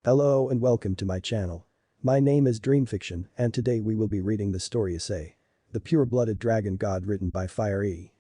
Hello and welcome to my channel. My name is Dreamfiction and today we will be reading the story Issei, the pure-blooded dragon god written by fyuriii.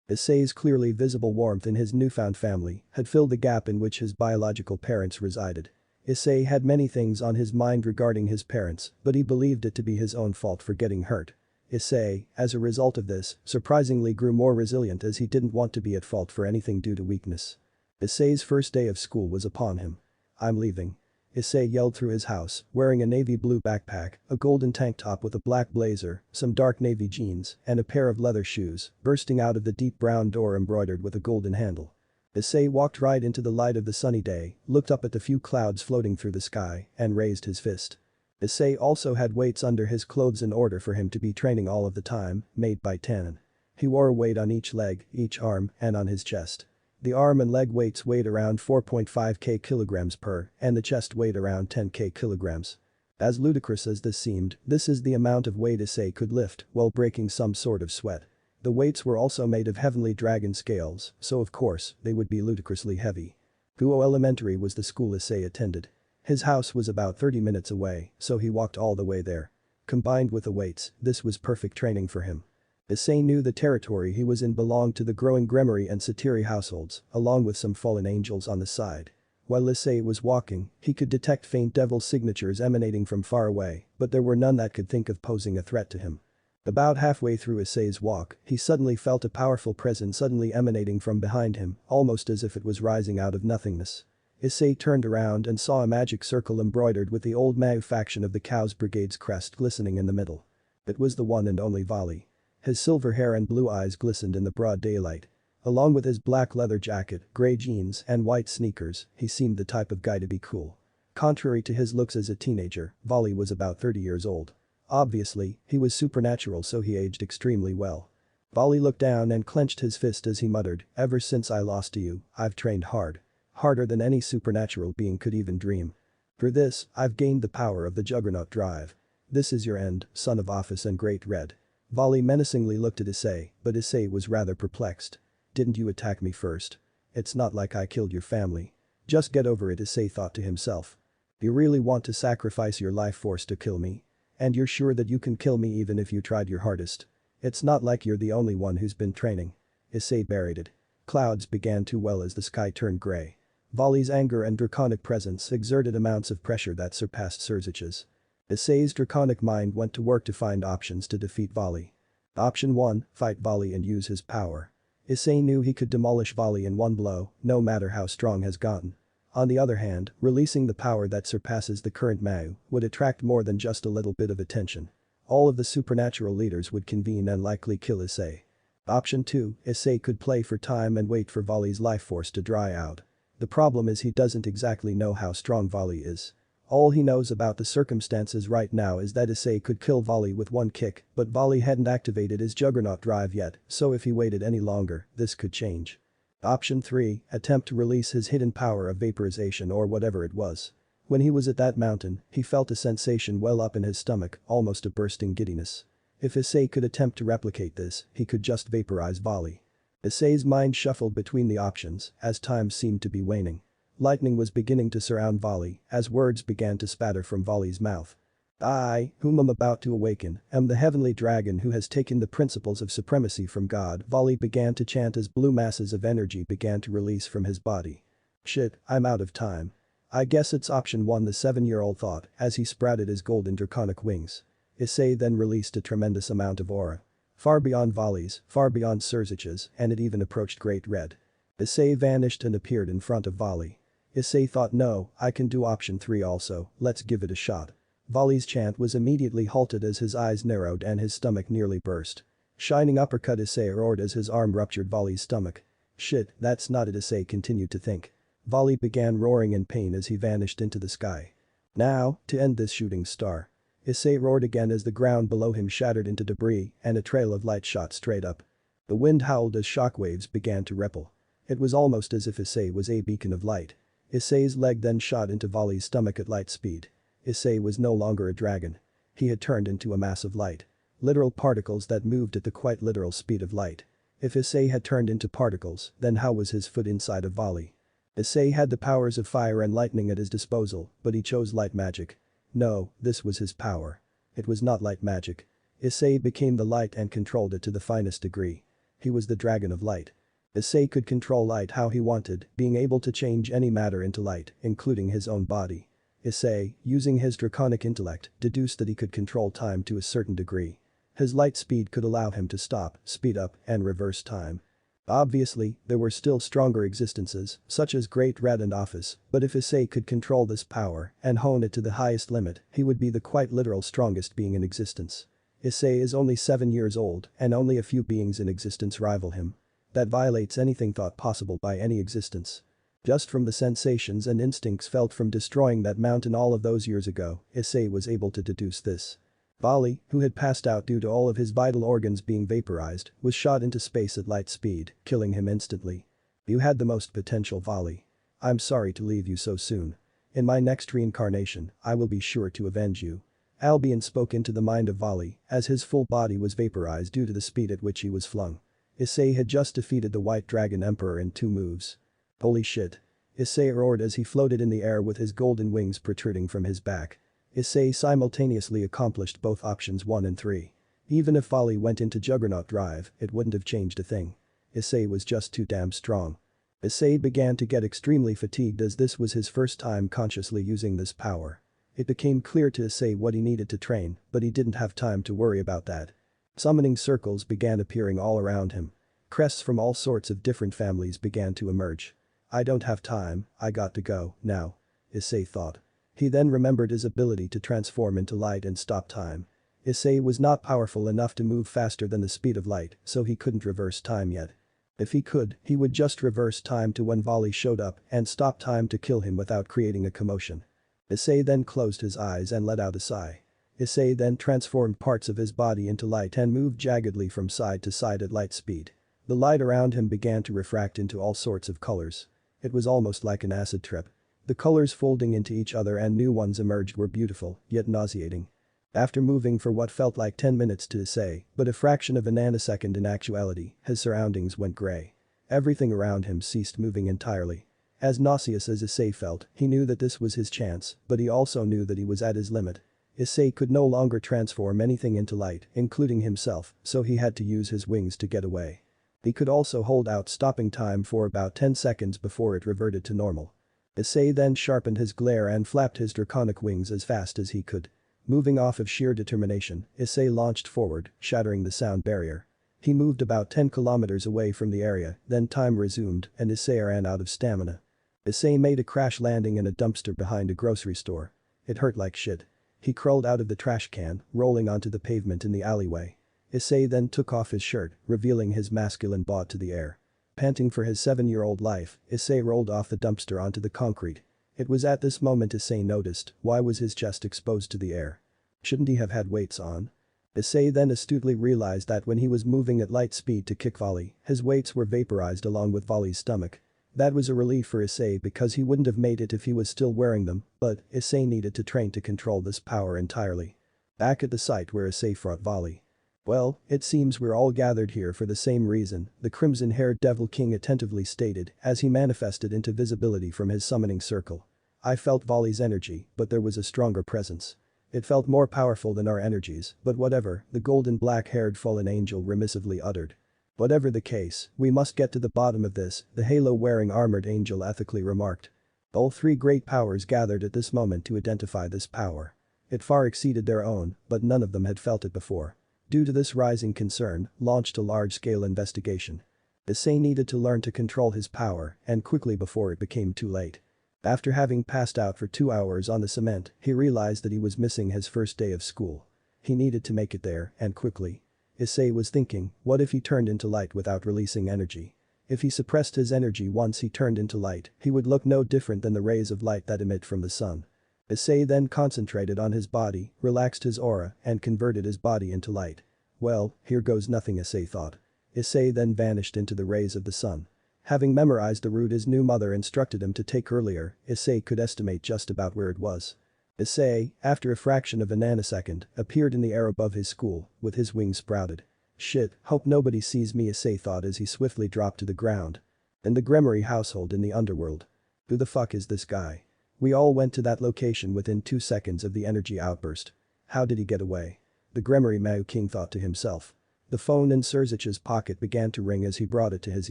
Issei's clearly visible warmth in his newfound family had filled the gap in which his biological parents resided. Issei had many things on his mind regarding his parents, but he believed it to be his own fault for getting hurt. Issei, as a result of this, surprisingly grew more resilient as he didn't want to be at fault for anything due to weakness. Issei's first day of school was upon him. "I'm leaving," Issei yelled through his house, wearing a navy blue backpack, a golden tank top with a black blazer, some dark navy jeans, and a pair of leather shoes, bursting out of the deep brown door embroidered with a golden handle. Issei walked right into the light of the sunny day, looked up at the few clouds floating through the sky, and raised his fist. Issei also had weights under his clothes in order for him to be training all of the time, made by tannin. He wore a weight on each leg, each arm, and on his chest. The arm and leg weights weighed around 4.5k kilograms per, and the chest weighed around 10k kilograms. As ludicrous as this seemed, this is the amount of weight Issei could lift while breaking some sort of sweat. The weights were also made of heavenly dragon scales, so of course, they would be ludicrously heavy. Guo Elementary was the school Issei attended. His house was about 30 minutes away, so he walked all the way there. Combined with the weights, this was perfect training for him. Issei knew the territory he was in belonged to the growing Gremory and Satiri households, along with some fallen angels on the side. While Issei was walking, he could detect faint devil signatures emanating from far away, but there were none that could think of posing a threat to him. About halfway through Issei's walk, he suddenly felt a powerful presence suddenly emanating from behind him, almost as if it was rising out of nothingness. Issei turned around and saw a magic circle embroidered with the old Mau faction of the Chaos Brigade's crest glistening in the middle. It was the one and only Vali. His silver hair and blue eyes glistened in the broad daylight. Along with his black leather jacket, grey jeans, and white sneakers, he seemed the type of guy to be cool. Contrary to his looks as a teenager, Vali was about 30 years old. Obviously, he was supernatural so he aged extremely well. Vali looked down and clenched his fist as he muttered, "Ever since I lost to you, I've trained hard. Harder than any supernatural being could even dream. For this, I've gained the power of the Juggernaut Drive. This is your end, son of Office and Great Red." Vali menacingly looked at Issei, but Issei was rather perplexed. "Didn't you attack me first? It's not like I killed your family. Just get over it," Issei thought to himself. "You really want to sacrifice your life force to kill me? And you're sure that you can kill me even if you tried your hardest? It's not like you're the only one who's been training." Issei buried it. Clouds began to well as the sky turned grey. Vali's anger and draconic presence exerted amounts of pressure that surpassed Surzich's. Issei's draconic mind went to work to find options to defeat Vali. Option 1, fight Vali and use his power. Issei knew he could demolish Vali in one blow, no matter how strong has gotten. On the other hand, releasing the power that surpasses the current Mau would attract more than just a little bit of attention. All of the supernatural leaders would convene and likely kill Issei. Option 2, Issei could play for time and wait for Vali's life force to dry out. The problem is he doesn't exactly know how strong Vali is. All he knows about the circumstances right now is that Issei could kill Vali with one kick, but Vali hadn't activated his Juggernaut Drive yet, so if he waited any longer, this could change. Option 3, attempt to release his hidden power of vaporization or whatever it was. When he was at that mountain, he felt a sensation well up in his stomach, almost a bursting giddiness. If Issei could attempt to replicate this, he could just vaporize Vali. Issei's mind shuffled between the options, as time seemed to be waning. Lightning was beginning to surround Vali, as words began to spatter from Vali's mouth. "I, whom I'm about to awaken, am the heavenly dragon who has taken the principles of supremacy from God," Vali began to chant as blue masses of energy began to release from his body. "Shit, I'm out of time. I guess it's option 1," the 7-year-old thought as he sprouted his golden draconic wings. Issei then released a tremendous amount of aura. Far beyond Vali's, far beyond Surzich's, and it even approached Great Red. Issei vanished and appeared in front of Vali. Issei thought, "No, I can do option 3 also, let's give it a shot." Vali's chant was immediately halted as his eyes narrowed and his stomach nearly burst. Shining uppercut, Issei roared as his arm ruptured Vali's stomach. "Shit, that's not it," Issei continued to think. Vali began roaring in pain as he vanished into the sky. "Now, to end this shooting star." Issei roared again as the ground below him shattered into debris and a trail of light shot straight up. The wind howled as shockwaves began to ripple. It was almost as if Issei was a beacon of light. Issei's leg then shot into Vali's stomach at light speed. Issei was no longer a dragon. He had turned into a mass of light. Literal particles that moved at the quite literal speed of light. If Issei had turned into particles, then how was his foot inside of Vali? Issei had the powers of fire and lightning at his disposal, but he chose light magic. No, this was his power. It was not light magic. Issei became the light and controlled it to the finest degree. He was the dragon of light. Issei could control light how he wanted, being able to change any matter into light, including his own body. Issei, using his draconic intellect, deduced that he could control time to a certain degree. His light speed could allow him to stop, speed up, and reverse time. Obviously, there were still stronger existences, such as Great Red and Office, but if Issei could control this power and hone it to the highest limit, he would be the quite literal strongest being in existence. Issei is only 7 years old, and only a few beings in existence rival him. That violates anything thought possible by any existence. Just from the sensations and instincts felt from destroying that mountain all of those years ago, Issei was able to deduce this. Vali, who had passed out due to all of his vital organs being vaporized, was shot into space at light speed, killing him instantly. You had the most potential, Vali. I'm sorry to leave you so soon. In my next reincarnation, I will be sure to avenge you. Albion spoke into the mind of Vali, as his full body was vaporized due to the speed at which he was flung. Issei had just defeated the White Dragon Emperor in 2 moves. Holy shit. Issei roared as he floated in the air with his golden wings protruding from his back. Issei simultaneously accomplished both options 1 and 3. Even if Vali went into Juggernaut Drive, it wouldn't have changed a thing. Issei was just too damn strong. Issei began to get extremely fatigued as this was his first time consciously using this power. It became clear to Issei what he needed to train, but he didn't have time to worry about that. Summoning circles began appearing all around him. Crests from all sorts of different families began to emerge. I don't have time, I got to go, now. Issei thought. He then remembered his ability to transform into light and stop time. Issei was not powerful enough to move faster than the speed of light, so he couldn't reverse time yet. If he could, he would just reverse time to when Vali showed up and stop time to kill him without creating a commotion. Issei then closed his eyes and let out a sigh. Issei then transformed parts of his body into light and moved jaggedly from side to side at light speed. The light around him began to refract into all sorts of colors. It was almost like an acid trip. The colors folding into each other and new ones emerged were beautiful, yet nauseating. After moving for what felt like 10 minutes to Issei, but a fraction of a nanosecond in actuality, his surroundings went gray. Everything around him ceased moving entirely. As nauseous as Issei felt, he knew that this was his chance, but he also knew that he was at his limit. Issei could no longer transform anything into light, including himself, so he had to use his wings to get away. He could also hold out stopping time for about 10 seconds before it reverted to normal. Issei then sharpened his glare and flapped his draconic wings as fast as he could. Moving off of sheer determination, Issei launched forward, shattering the sound barrier. He moved about 10 kilometers away from the area, then time resumed and Issei ran out of stamina. Issei made a crash landing in a dumpster behind a grocery store. It hurt like shit. He crawled out of the trash can, rolling onto the pavement in the alleyway. Issei then took off his shirt, revealing his masculine bod to the air. Panting for his 7-year-old life, Issei rolled off the dumpster onto the concrete. It was at this moment Issei noticed why was his chest exposed to the air. Shouldn't he have had weights on? Issei then astutely realized that when he was moving at light speed to kick Vali, his weights were vaporized along with Vali's stomach. That was a relief for Issei because he wouldn't have made it if he was still wearing them, but Issei needed to train to control this power entirely. Back at the site where Issei fought Vali. Well, it seems we're all gathered here for the same reason, the crimson-haired Devil King attentively stated as he manifested into visibility from his summoning circle. I felt Vali's energy, but there was a stronger presence. It felt more powerful than our energies, but whatever, the golden black-haired fallen angel remissively uttered. Whatever the case, we must get to the bottom of this, the halo-wearing armored angel ethically remarked. All 3 great powers gathered at this moment to identify this power. It far exceeded their own, but none of them had felt it before. Due to this rising concern, launched a large-scale investigation. Issei needed to learn to control his power, and quickly before it became too late. After having passed out for 2 hours on the cement, he realized that he was missing his first day of school. He needed to make it there, and quickly. Issei was thinking, what if he turned into light without releasing energy? If he suppressed his energy once he turned into light, he would look no different than the rays of light that emit from the sun. Issei then concentrated on his body, relaxed his aura, and converted his body into light. Well, here goes nothing, Issei thought. Issei then vanished into the rays of the sun. Having memorized the route his new mother instructed him to take earlier, Issei could estimate just about where it was. Issei, after a fraction of a nanosecond, appeared in the air above his school, with his wings sprouted. Shit, hope nobody sees me, Issei thought as he swiftly dropped to the ground. In the Gremory household in the underworld. Who the fuck is this guy? We all went to that location within 2 seconds of the energy outburst. How did he get away? The Gremory Mao King thought to himself. The phone in Serzich's pocket began to ring as he brought it to his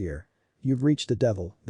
ear. You've reached the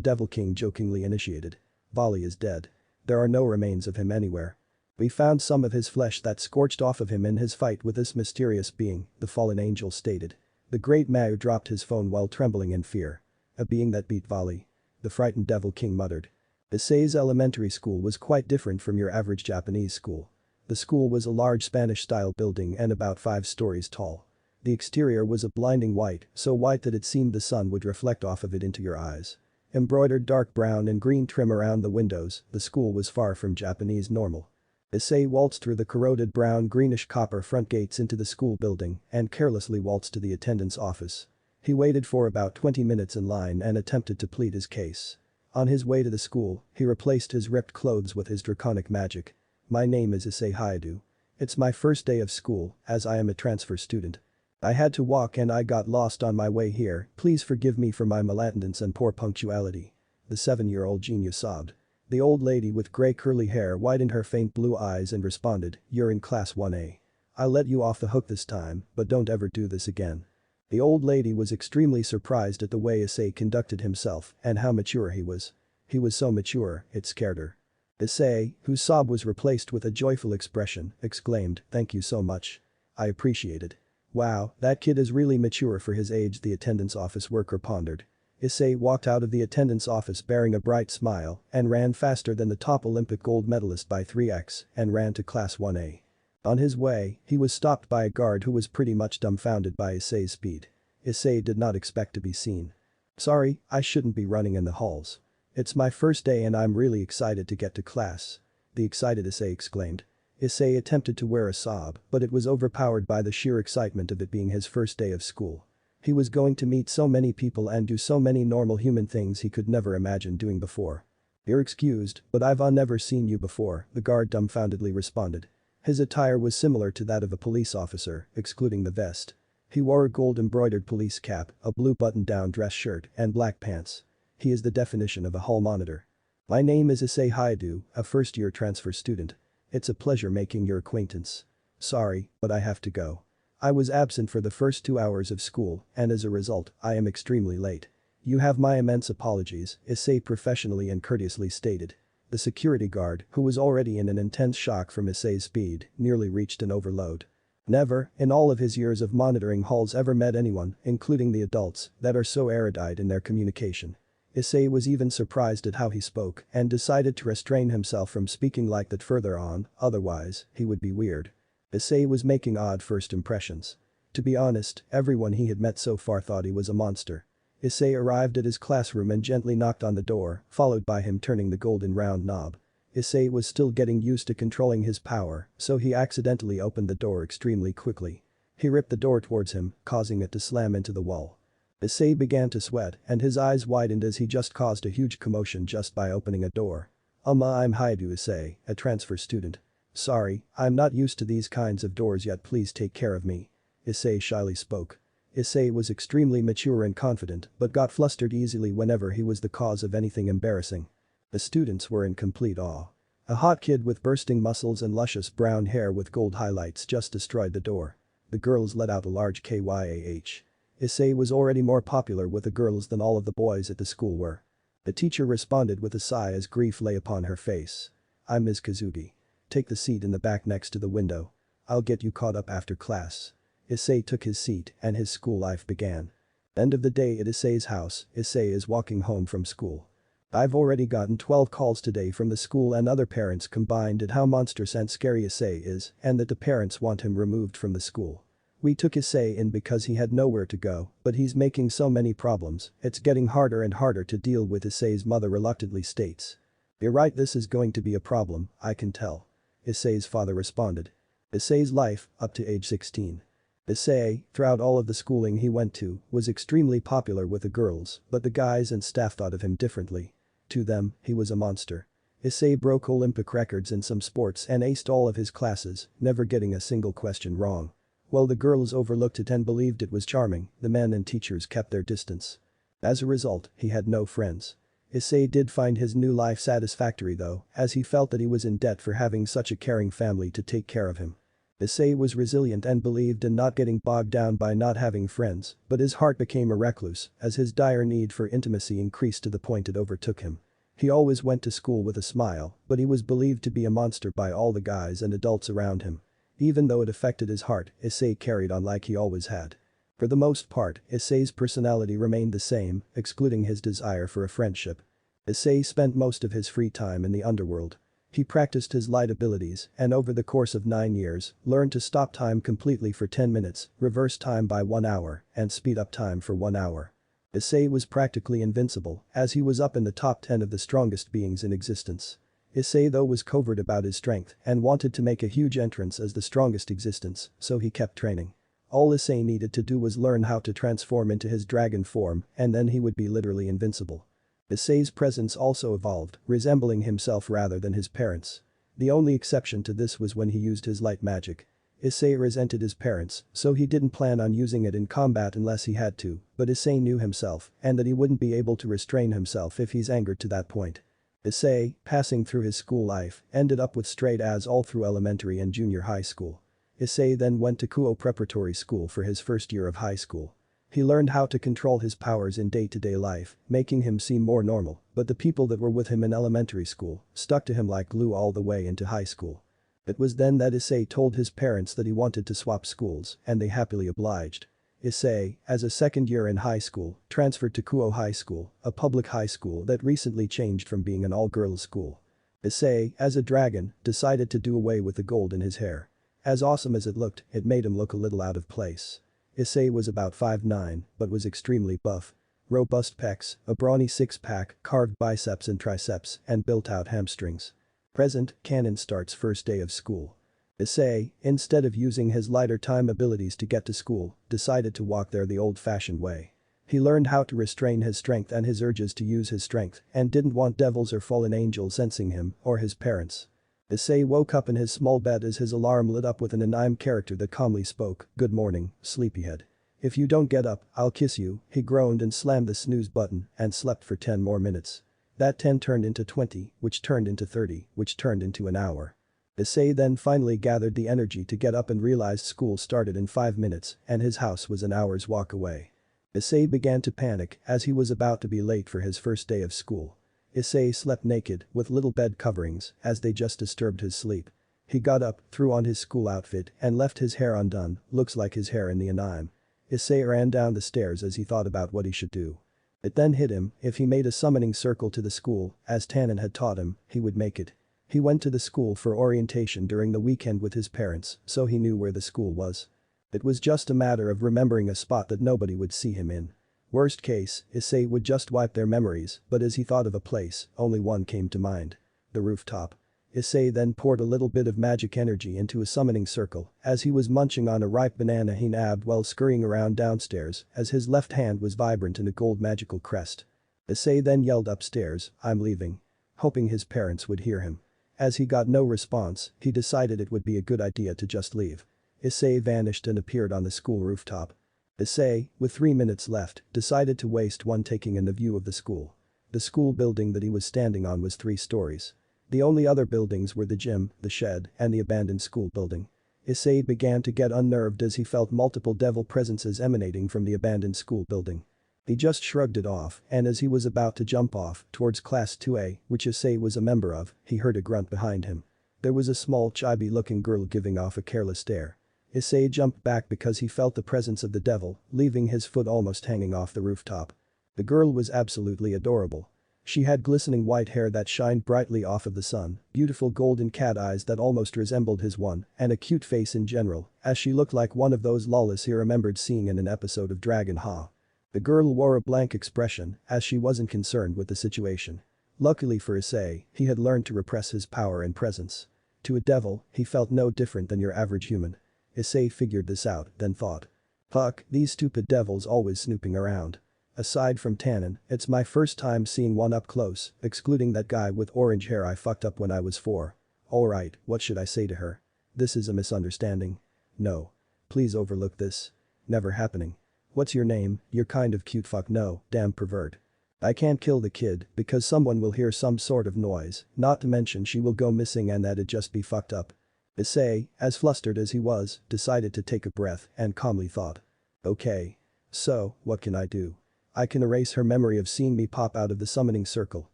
Devil King jokingly initiated. Volley is dead. There are no remains of him anywhere. We found some of his flesh that scorched off of him in his fight with this mysterious being, the fallen angel stated. The great Mao dropped his phone while trembling in fear. A being that beat Volley. The frightened Devil King muttered. Issei's elementary school was quite different from your average Japanese school. The school was a large Spanish-style building and about 5 stories tall. The exterior was a blinding white, so white that it seemed the sun would reflect off of it into your eyes. Embroidered dark brown and green trim around the windows, the school was far from Japanese normal. Issei waltzed through the corroded brown greenish copper front gates into the school building and carelessly waltzed to the attendant's office. He waited for about 20 minutes in line and attempted to plead his case. On his way to the school, he replaced his ripped clothes with his draconic magic. My name is Issei Haidu. It's my first day of school, as I am a transfer student. I had to walk and I got lost on my way here, please forgive me for my malattendance and poor punctuality. The 7-year-old genius sobbed. The old lady with grey curly hair widened her faint blue eyes and responded, you're in class 1A. I'll let you off the hook this time, but don't ever do this again. The old lady was extremely surprised at the way Issei conducted himself and how mature he was. He was so mature, it scared her. Issei, whose sob was replaced with a joyful expression, exclaimed, thank you so much. I appreciate it. Wow, that kid is really mature for his age, the attendance office worker pondered. Issei walked out of the attendance office bearing a bright smile and ran faster than the top Olympic gold medalist by 3x and ran to class 1A. On his way, he was stopped by a guard who was pretty much dumbfounded by Issei's speed. Issei did not expect to be seen. Sorry, I shouldn't be running in the halls. It's my first day and I'm really excited to get to class. The excited Issei exclaimed. Issei attempted to wear a sob, but it was overpowered by the sheer excitement of it being his first day of school. He was going to meet so many people and do so many normal human things he could never imagine doing before. You're excused, but I've never seen you before, the guard dumbfoundedly responded. His attire was similar to that of a police officer, excluding the vest. He wore a gold-embroidered police cap, a blue button-down dress shirt, and black pants. He is the definition of a hall monitor. My name is Issei Haidu, a first-year transfer student. It's a pleasure making your acquaintance. Sorry, but I have to go. I was absent for the first 2 hours of school, and as a result, I am extremely late. You have my immense apologies, Issei professionally and courteously stated. The security guard, who was already in an intense shock from Issei's speed, nearly reached an overload. Never, in all of his years of monitoring halls, ever met anyone, including the adults, that are so erudite in their communication. Issei was even surprised at how he spoke and decided to restrain himself from speaking like that further on, otherwise, he would be weird. Issei was making odd first impressions. To be honest, everyone he had met so far thought he was a monster. Issei arrived at his classroom and gently knocked on the door, followed by him turning the golden round knob. Issei was still getting used to controlling his power, so he accidentally opened the door extremely quickly. He ripped the door towards him, causing it to slam into the wall. Issei began to sweat and his eyes widened as he just caused a huge commotion just by opening a door. I'm Haidu Issei, a transfer student. Sorry, I'm not used to these kinds of doors yet, please take care of me. Issei shyly spoke. Issei was extremely mature and confident but got flustered easily whenever he was the cause of anything embarrassing. The students were in complete awe. A hot kid with bursting muscles and luscious brown hair with gold highlights just destroyed the door. The girls let out a large kyah. Issei was already more popular with the girls than all of the boys at the school were. The teacher responded with a sigh as grief lay upon her face. I'm Ms. Kazuki. Take the seat in the back next to the window. I'll get you caught up after class. Issei took his seat and his school life began. End of the day at Issei's house, Issei is walking home from school. I've already gotten 12 calls today from the school and other parents combined at how monstrous and scary Issei is and that the parents want him removed from the school. We took Issei in because he had nowhere to go, but he's making so many problems, it's getting harder and harder to deal with, Issei's mother reluctantly states. You're right, this is going to be a problem, I can tell. Issei's father responded. Issei's life, up to age 16. Issei, throughout all of the schooling he went to, was extremely popular with the girls, but the guys and staff thought of him differently. To them, he was a monster. Issei broke Olympic records in some sports and aced all of his classes, never getting a single question wrong. While the girls overlooked it and believed it was charming, the men and teachers kept their distance. As a result, he had no friends. Issei did find his new life satisfactory though, as he felt that he was in debt for having such a caring family to take care of him. Issei was resilient and believed in not getting bogged down by not having friends, but his heart became a recluse as his dire need for intimacy increased to the point it overtook him. He always went to school with a smile, but he was believed to be a monster by all the guys and adults around him. Even though it affected his heart, Issei carried on like he always had. For the most part, Issei's personality remained the same, excluding his desire for a friendship. Issei spent most of his free time in the underworld. He practiced his light abilities and over the course of 9 years, learned to stop time completely for 10 minutes, reverse time by 1 hour, and speed up time for 1 hour. Issei was practically invincible, as he was up in the top 10 of the strongest beings in existence. Issei though was covert about his strength and wanted to make a huge entrance as the strongest existence, so he kept training. All Issei needed to do was learn how to transform into his dragon form and then he would be literally invincible. Issei's presence also evolved, resembling himself rather than his parents. The only exception to this was when he used his light magic. Issei resented his parents, so he didn't plan on using it in combat unless he had to, but Issei knew himself and that he wouldn't be able to restrain himself if he's angered to that point. Issei, passing through his school life, ended up with straight A's all through elementary and junior high school. Issei then went to Kuo Preparatory School for his first year of high school. He learned how to control his powers in day-to-day life, making him seem more normal, but the people that were with him in elementary school stuck to him like glue all the way into high school. It was then that Issei told his parents that he wanted to swap schools, and they happily obliged. Issei, as a second year in high school, transferred to Kuo High School, a public high school that recently changed from being an all-girls school. Issei, as a dragon, decided to do away with the gold in his hair. As awesome as it looked, it made him look a little out of place. Issei was about 5'9", but was extremely buff. Robust pecs, a brawny six-pack, carved biceps and triceps, and built-out hamstrings. Present, Canon starts first day of school. Issei, instead of using his lighter time abilities to get to school, decided to walk there the old-fashioned way. He learned how to restrain his strength and his urges to use his strength and didn't want devils or fallen angels sensing him or his parents. Issei woke up in his small bed as his alarm lit up with an anime character that calmly spoke, "Good morning, sleepyhead. If you don't get up, I'll kiss you," he groaned and slammed the snooze button and slept for 10 more minutes. That 10 turned into 20, which turned into 30, which turned into an hour. Issei then finally gathered the energy to get up and realized school started in 5 minutes and his house was an hour's walk away. Issei began to panic as he was about to be late for his first day of school. Issei slept naked, with little bed coverings, as they just disturbed his sleep. He got up, threw on his school outfit, and left his hair undone, looks like his hair in the anime. Issei ran down the stairs as he thought about what he should do. It then hit him, if he made a summoning circle to the school, as Tannen had taught him, he would make it. He went to the school for orientation during the weekend with his parents, so he knew where the school was. It was just a matter of remembering a spot that nobody would see him in. Worst case, Issei would just wipe their memories, but as he thought of a place, only one came to mind. The rooftop. Issei then poured a little bit of magic energy into a summoning circle as he was munching on a ripe banana he nabbed while scurrying around downstairs as his left hand was vibrant in a gold magical crest. Issei then yelled upstairs, "I'm leaving," hoping his parents would hear him. As he got no response, he decided it would be a good idea to just leave. Issei vanished and appeared on the school rooftop. Issei, with 3 minutes left, decided to waste one taking in the view of the school. The school building that he was standing on was 3 stories. The only other buildings were the gym, the shed, and the abandoned school building. Issei began to get unnerved as he felt multiple devil presences emanating from the abandoned school building. He just shrugged it off, and as he was about to jump off towards Class 2A, which Issei was a member of, he heard a grunt behind him. There was a small chibi-looking girl giving off a careless stare. Issei jumped back because he felt the presence of the devil, leaving his foot almost hanging off the rooftop. The girl was absolutely adorable. She had glistening white hair that shined brightly off of the sun, beautiful golden cat eyes that almost resembled his one, and a cute face in general, as she looked like one of those lolis he remembered seeing in an episode of Dragon Ha. The girl wore a blank expression, as she wasn't concerned with the situation. Luckily for Issei, he had learned to repress his power and presence. To a devil, he felt no different than your average human. Issei figured this out, then thought. Fuck, these stupid devils always snooping around. Aside from Tannen, it's my first time seeing one up close, excluding that guy with orange hair I fucked up when I was 4. Alright, what should I say to her? This is a misunderstanding. No. Please overlook this. Never happening. What's your name? You're kind of cute. Fuck no, damn pervert. I can't kill the kid because someone will hear some sort of noise, not to mention she will go missing and that'd just be fucked up. Issei, as flustered as he was, decided to take a breath and calmly thought. Okay. So, what can I do? I can erase her memory of seeing me pop out of the summoning circle,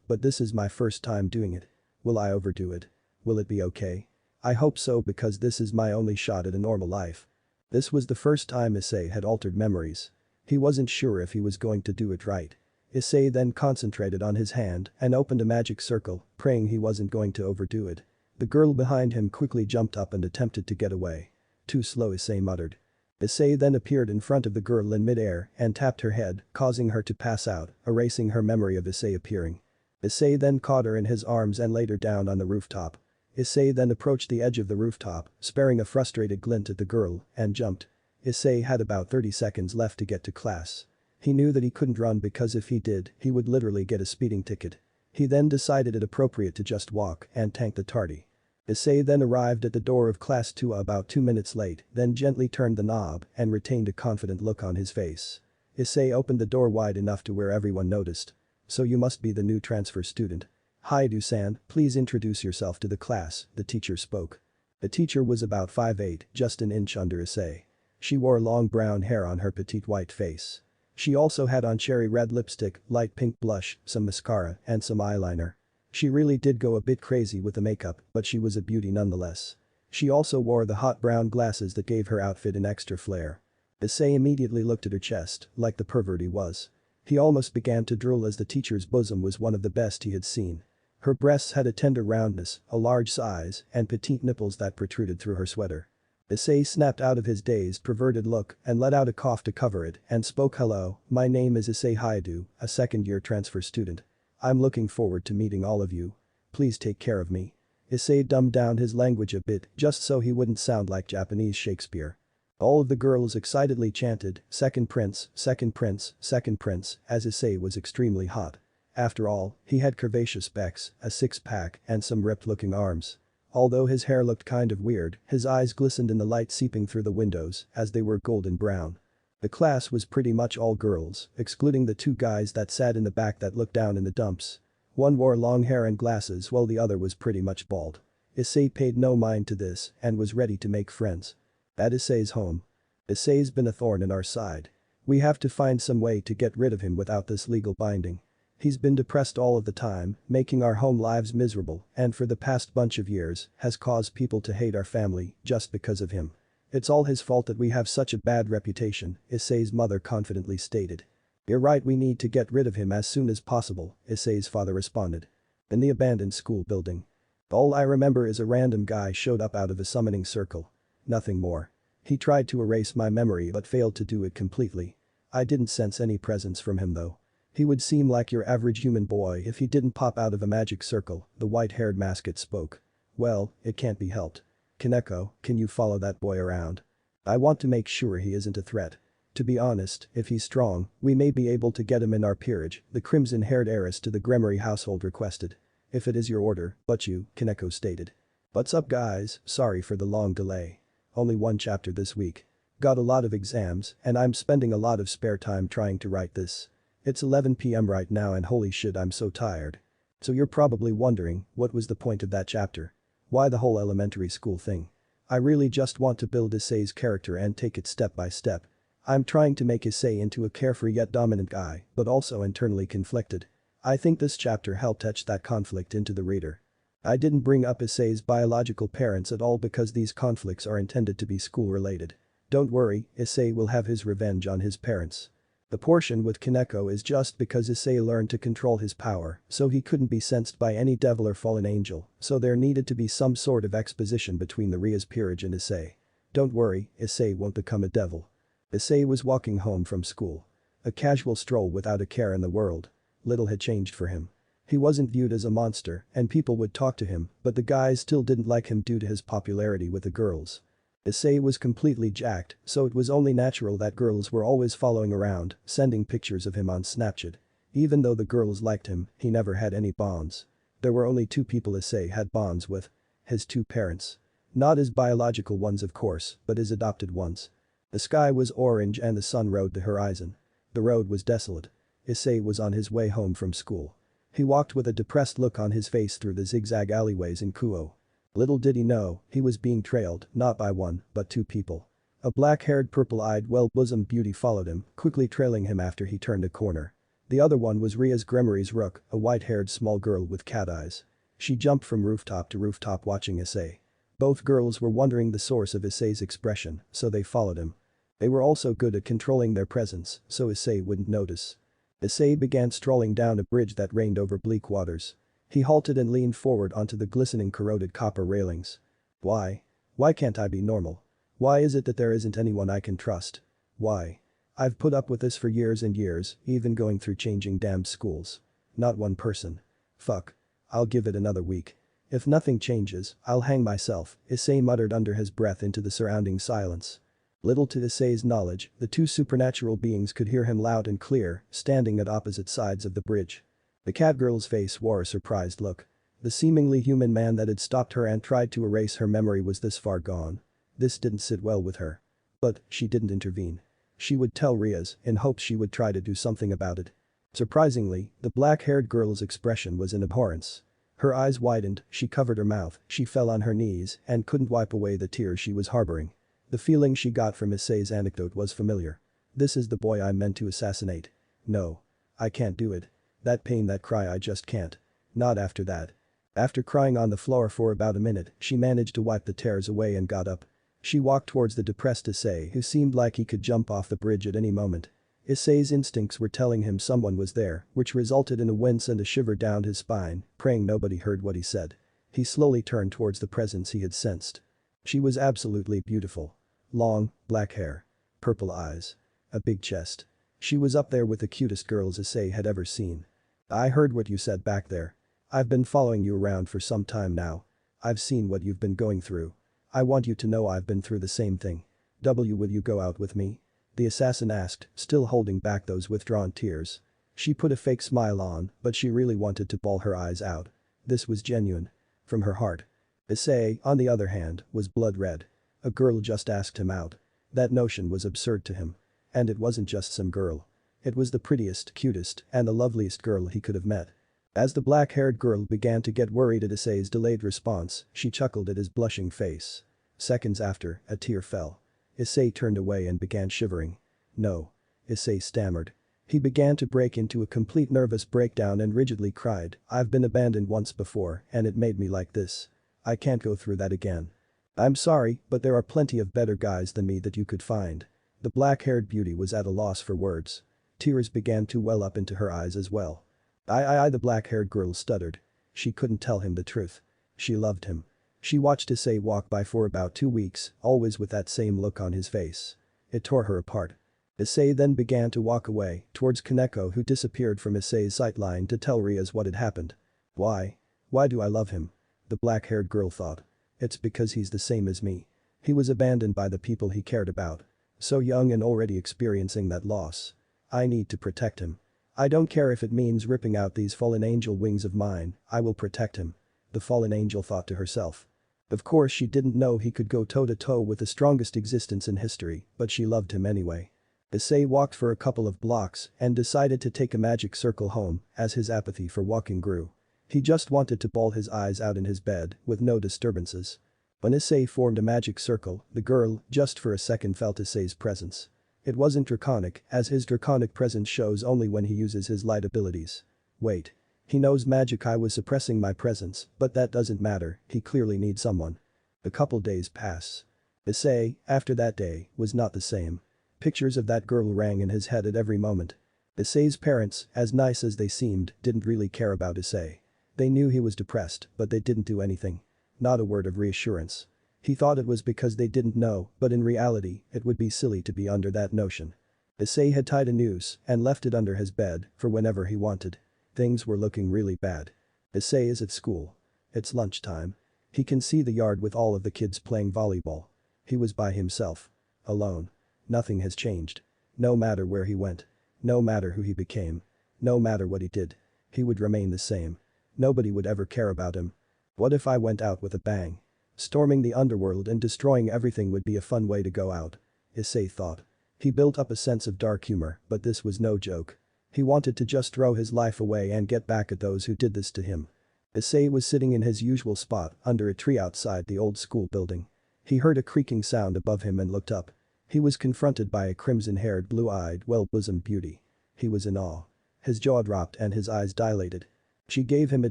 but this is my first time doing it. Will I overdo it? Will it be okay? I hope so because this is my only shot at a normal life. This was the first time Issei had altered memories. He wasn't sure if he was going to do it right. Issei then concentrated on his hand and opened a magic circle, praying he wasn't going to overdo it. The girl behind him quickly jumped up and attempted to get away. Too slow, Issei muttered. Issei then appeared in front of the girl in midair and tapped her head, causing her to pass out, erasing her memory of Issei appearing. Issei then caught her in his arms and laid her down on the rooftop. Issei then approached the edge of the rooftop, sparing a frustrated glint at the girl, and jumped. Issei had about 30 seconds left to get to class. He knew that he couldn't run because if he did, he would literally get a speeding ticket. He then decided it appropriate to just walk and tank the tardy. Issei then arrived at the door of class 2 about 2 minutes late, then gently turned the knob and retained a confident look on his face. Issei opened the door wide enough to where everyone noticed. So you must be the new transfer student. Haidu-san, please introduce yourself to the class, the teacher spoke. The teacher was about 5'8", just an inch under Issei. She wore long brown hair on her petite white face. She also had on cherry red lipstick, light pink blush, some mascara, and some eyeliner. She really did go a bit crazy with the makeup, but she was a beauty nonetheless. She also wore the hot brown glasses that gave her outfit an extra flair. Issei immediately looked at her chest, like the pervert he was. He almost began to drool as the teacher's bosom was one of the best he had seen. Her breasts had a tender roundness, a large size, and petite nipples that protruded through her sweater. Issei snapped out of his dazed, perverted look and let out a cough to cover it and spoke. Hello, my name is Issei Haidu, a second-year transfer student. I'm looking forward to meeting all of you. Please take care of me. Issei dumbed down his language a bit just so he wouldn't sound like Japanese Shakespeare. All of the girls excitedly chanted, second prince, second prince, second prince, as Issei was extremely hot. After all, he had curvaceous pecs, a six-pack, and some ripped-looking arms. Although his hair looked kind of weird, his eyes glistened in the light seeping through the windows as they were golden brown. The class was pretty much all girls, excluding the 2 guys that sat in the back that looked down in the dumps. One wore long hair and glasses while the other was pretty much bald. Issei paid no mind to this and was ready to make friends. At Issei's home. Issei's been a thorn in our side. We have to find some way to get rid of him without this legal binding. He's been depressed all of the time, making our home lives miserable, and for the past bunch of years, has caused people to hate our family just because of him. It's all his fault that we have such a bad reputation, Issei's mother confidently stated. You're right, we need to get rid of him as soon as possible, Issei's father responded. In the abandoned school building. All I remember is a random guy showed up out of a summoning circle. Nothing more. He tried to erase my memory but failed to do it completely. I didn't sense any presence from him though. He would seem like your average human boy if he didn't pop out of a magic circle, the white-haired mascot spoke. Well, it can't be helped. Kaneko, can you follow that boy around? I want to make sure he isn't a threat. To be honest, if he's strong, we may be able to get him in our peerage, the crimson-haired heiress to the Gremory household requested. If it is your order, but you, Kaneko stated. What's up guys, sorry for the long delay. Only 1 chapter this week. Got a lot of exams and I'm spending a lot of spare time trying to write this. It's 11 p.m. right now and holy shit I'm so tired. So you're probably wondering, what was the point of that chapter? Why the whole elementary school thing? I really just want to build Issei's character and take it step by step. I'm trying to make Issei into a carefree yet dominant guy, but also internally conflicted. I think this chapter helped etch that conflict into the reader. I didn't bring up Issei's biological parents at all because these conflicts are intended to be school-related. Don't worry, Issei will have his revenge on his parents. The portion with Kaneko is just because Issei learned to control his power, so he couldn't be sensed by any devil or fallen angel, so there needed to be some sort of exposition between the Ria's peerage and Issei. Don't worry, Issei won't become a devil. Issei was walking home from school. A casual stroll without a care in the world. Little had changed for him. He wasn't viewed as a monster, and people would talk to him, but the guys still didn't like him due to his popularity with the girls. Issei was completely jacked, so it was only natural that girls were always following around, sending pictures of him on Snapchat. Even though the girls liked him, he never had any bonds. There were only 2 people Issei had bonds with. His 2 parents. Not his biological ones of course, but his adopted ones. The sky was orange and the sun rode the horizon. The road was desolate. Issei was on his way home from school. He walked with a depressed look on his face through the zigzag alleyways in Kuo. Little did he know, he was being trailed not by one, but two people. A black-haired purple-eyed well-bosomed beauty followed him, quickly trailing him after he turned a corner. The other one was Ria's Gremory's Rook, a white-haired small girl with cat eyes. She jumped from rooftop to rooftop watching Issei. Both girls were wondering the source of Issei's expression, so they followed him. They were also good at controlling their presence, so Issei wouldn't notice. Issei began strolling down a bridge that rained over bleak waters. He halted and leaned forward onto the glistening corroded copper railings. Why? Why can't I be normal? Why is it that there isn't anyone I can trust? Why? I've put up with this for years and years, even going through changing damn schools. Not one person. Fuck. I'll give it another week. If nothing changes, I'll hang myself, Issei muttered under his breath into the surrounding silence. Little to Issei's knowledge, the two supernatural beings could hear him loud and clear, standing at opposite sides of the bridge. The catgirl's face wore a surprised look. The seemingly human man that had stopped her and tried to erase her memory was this far gone. This didn't sit well with her. But, she didn't intervene. She would tell Riaz, in hopes she would try to do something about it. Surprisingly, the black-haired girl's expression was in abhorrence. Her eyes widened, she covered her mouth, she fell on her knees and couldn't wipe away the tears she was harboring. The feeling she got from Issei's anecdote was familiar. This is the boy I meant to assassinate. No. I can't do it. That pain, that cry, I just can't. Not after that. After crying on the floor for about a minute, she managed to wipe the tears away and got up. She walked towards the depressed Issei, who seemed like he could jump off the bridge at any moment. Issei's instincts were telling him someone was there, which resulted in a wince and a shiver down his spine, praying nobody heard what he said. He slowly turned towards the presence he had sensed. She was absolutely beautiful. Long, black hair. Purple eyes. A big chest. She was up there with the cutest girls Issei had ever seen. I heard what you said back there. I've been following you around for some time now. I've seen what you've been going through. I want you to know I've been through the same thing. Will you go out with me? The assassin asked, still holding back those withdrawn tears. She put a fake smile on, but she really wanted to bawl her eyes out. This was genuine. From her heart. Issei, on the other hand, was blood red. A girl just asked him out. That notion was absurd to him. And it wasn't just some girl. It was the prettiest, cutest, and the loveliest girl he could have met. As the black-haired girl began to get worried at Issei's delayed response, she chuckled at his blushing face. Seconds after, a tear fell. Issei turned away and began shivering. No. Issei stammered. He began to break into a complete nervous breakdown and rigidly cried, I've been abandoned once before and it made me like this. I can't go through that again. I'm sorry, but there are plenty of better guys than me that you could find. The black-haired beauty was at a loss for words. Tears began to well up into her eyes as well. The black-haired girl stuttered. She couldn't tell him the truth. She loved him. She watched Issei walk by for about 2 weeks, always with that same look on his face. It tore her apart. Issei then began to walk away, towards Kaneko, who disappeared from Issei's sightline to tell Riaz what had happened. Why? Why do I love him? The black-haired girl thought. It's because he's the same as me. He was abandoned by the people he cared about. So young and already experiencing that loss. I need to protect him. I don't care if it means ripping out these fallen angel wings of mine, I will protect him. The fallen angel thought to herself. Of course she didn't know he could go toe-to-toe with the strongest existence in history, but she loved him anyway. Issei walked for a couple of blocks and decided to take a magic circle home as his apathy for walking grew. He just wanted to bawl his eyes out in his bed with no disturbances. When Issei formed a magic circle, the girl, just for a second, felt Issei's presence. It wasn't draconic, as his draconic presence shows only when he uses his light abilities. Wait. He knows magic. I was suppressing my presence, but that doesn't matter, he clearly needs someone. A couple days pass. Issei, after that day, was not the same. Pictures of that girl rang in his head at every moment. Issei's parents, as nice as they seemed, didn't really care about Issei. They knew he was depressed, but they didn't do anything. Not a word of reassurance. He thought it was because they didn't know, but in reality, it would be silly to be under that notion. Issei had tied a noose and left it under his bed for whenever he wanted. Things were looking really bad. Issei is at school. It's lunchtime. He can see the yard with all of the kids playing volleyball. He was by himself. Alone. Nothing has changed. No matter where he went. No matter who he became. No matter what he did. He would remain the same. Nobody would ever care about him. What if I went out with a bang? Storming the underworld and destroying everything would be a fun way to go out. Issei thought. He built up a sense of dark humor, but this was no joke. He wanted to just throw his life away and get back at those who did this to him. Issei was sitting in his usual spot under a tree outside the old school building. He heard a creaking sound above him and looked up. He was confronted by a crimson-haired, blue-eyed, well-bosomed beauty. He was in awe. His jaw dropped and his eyes dilated. She gave him a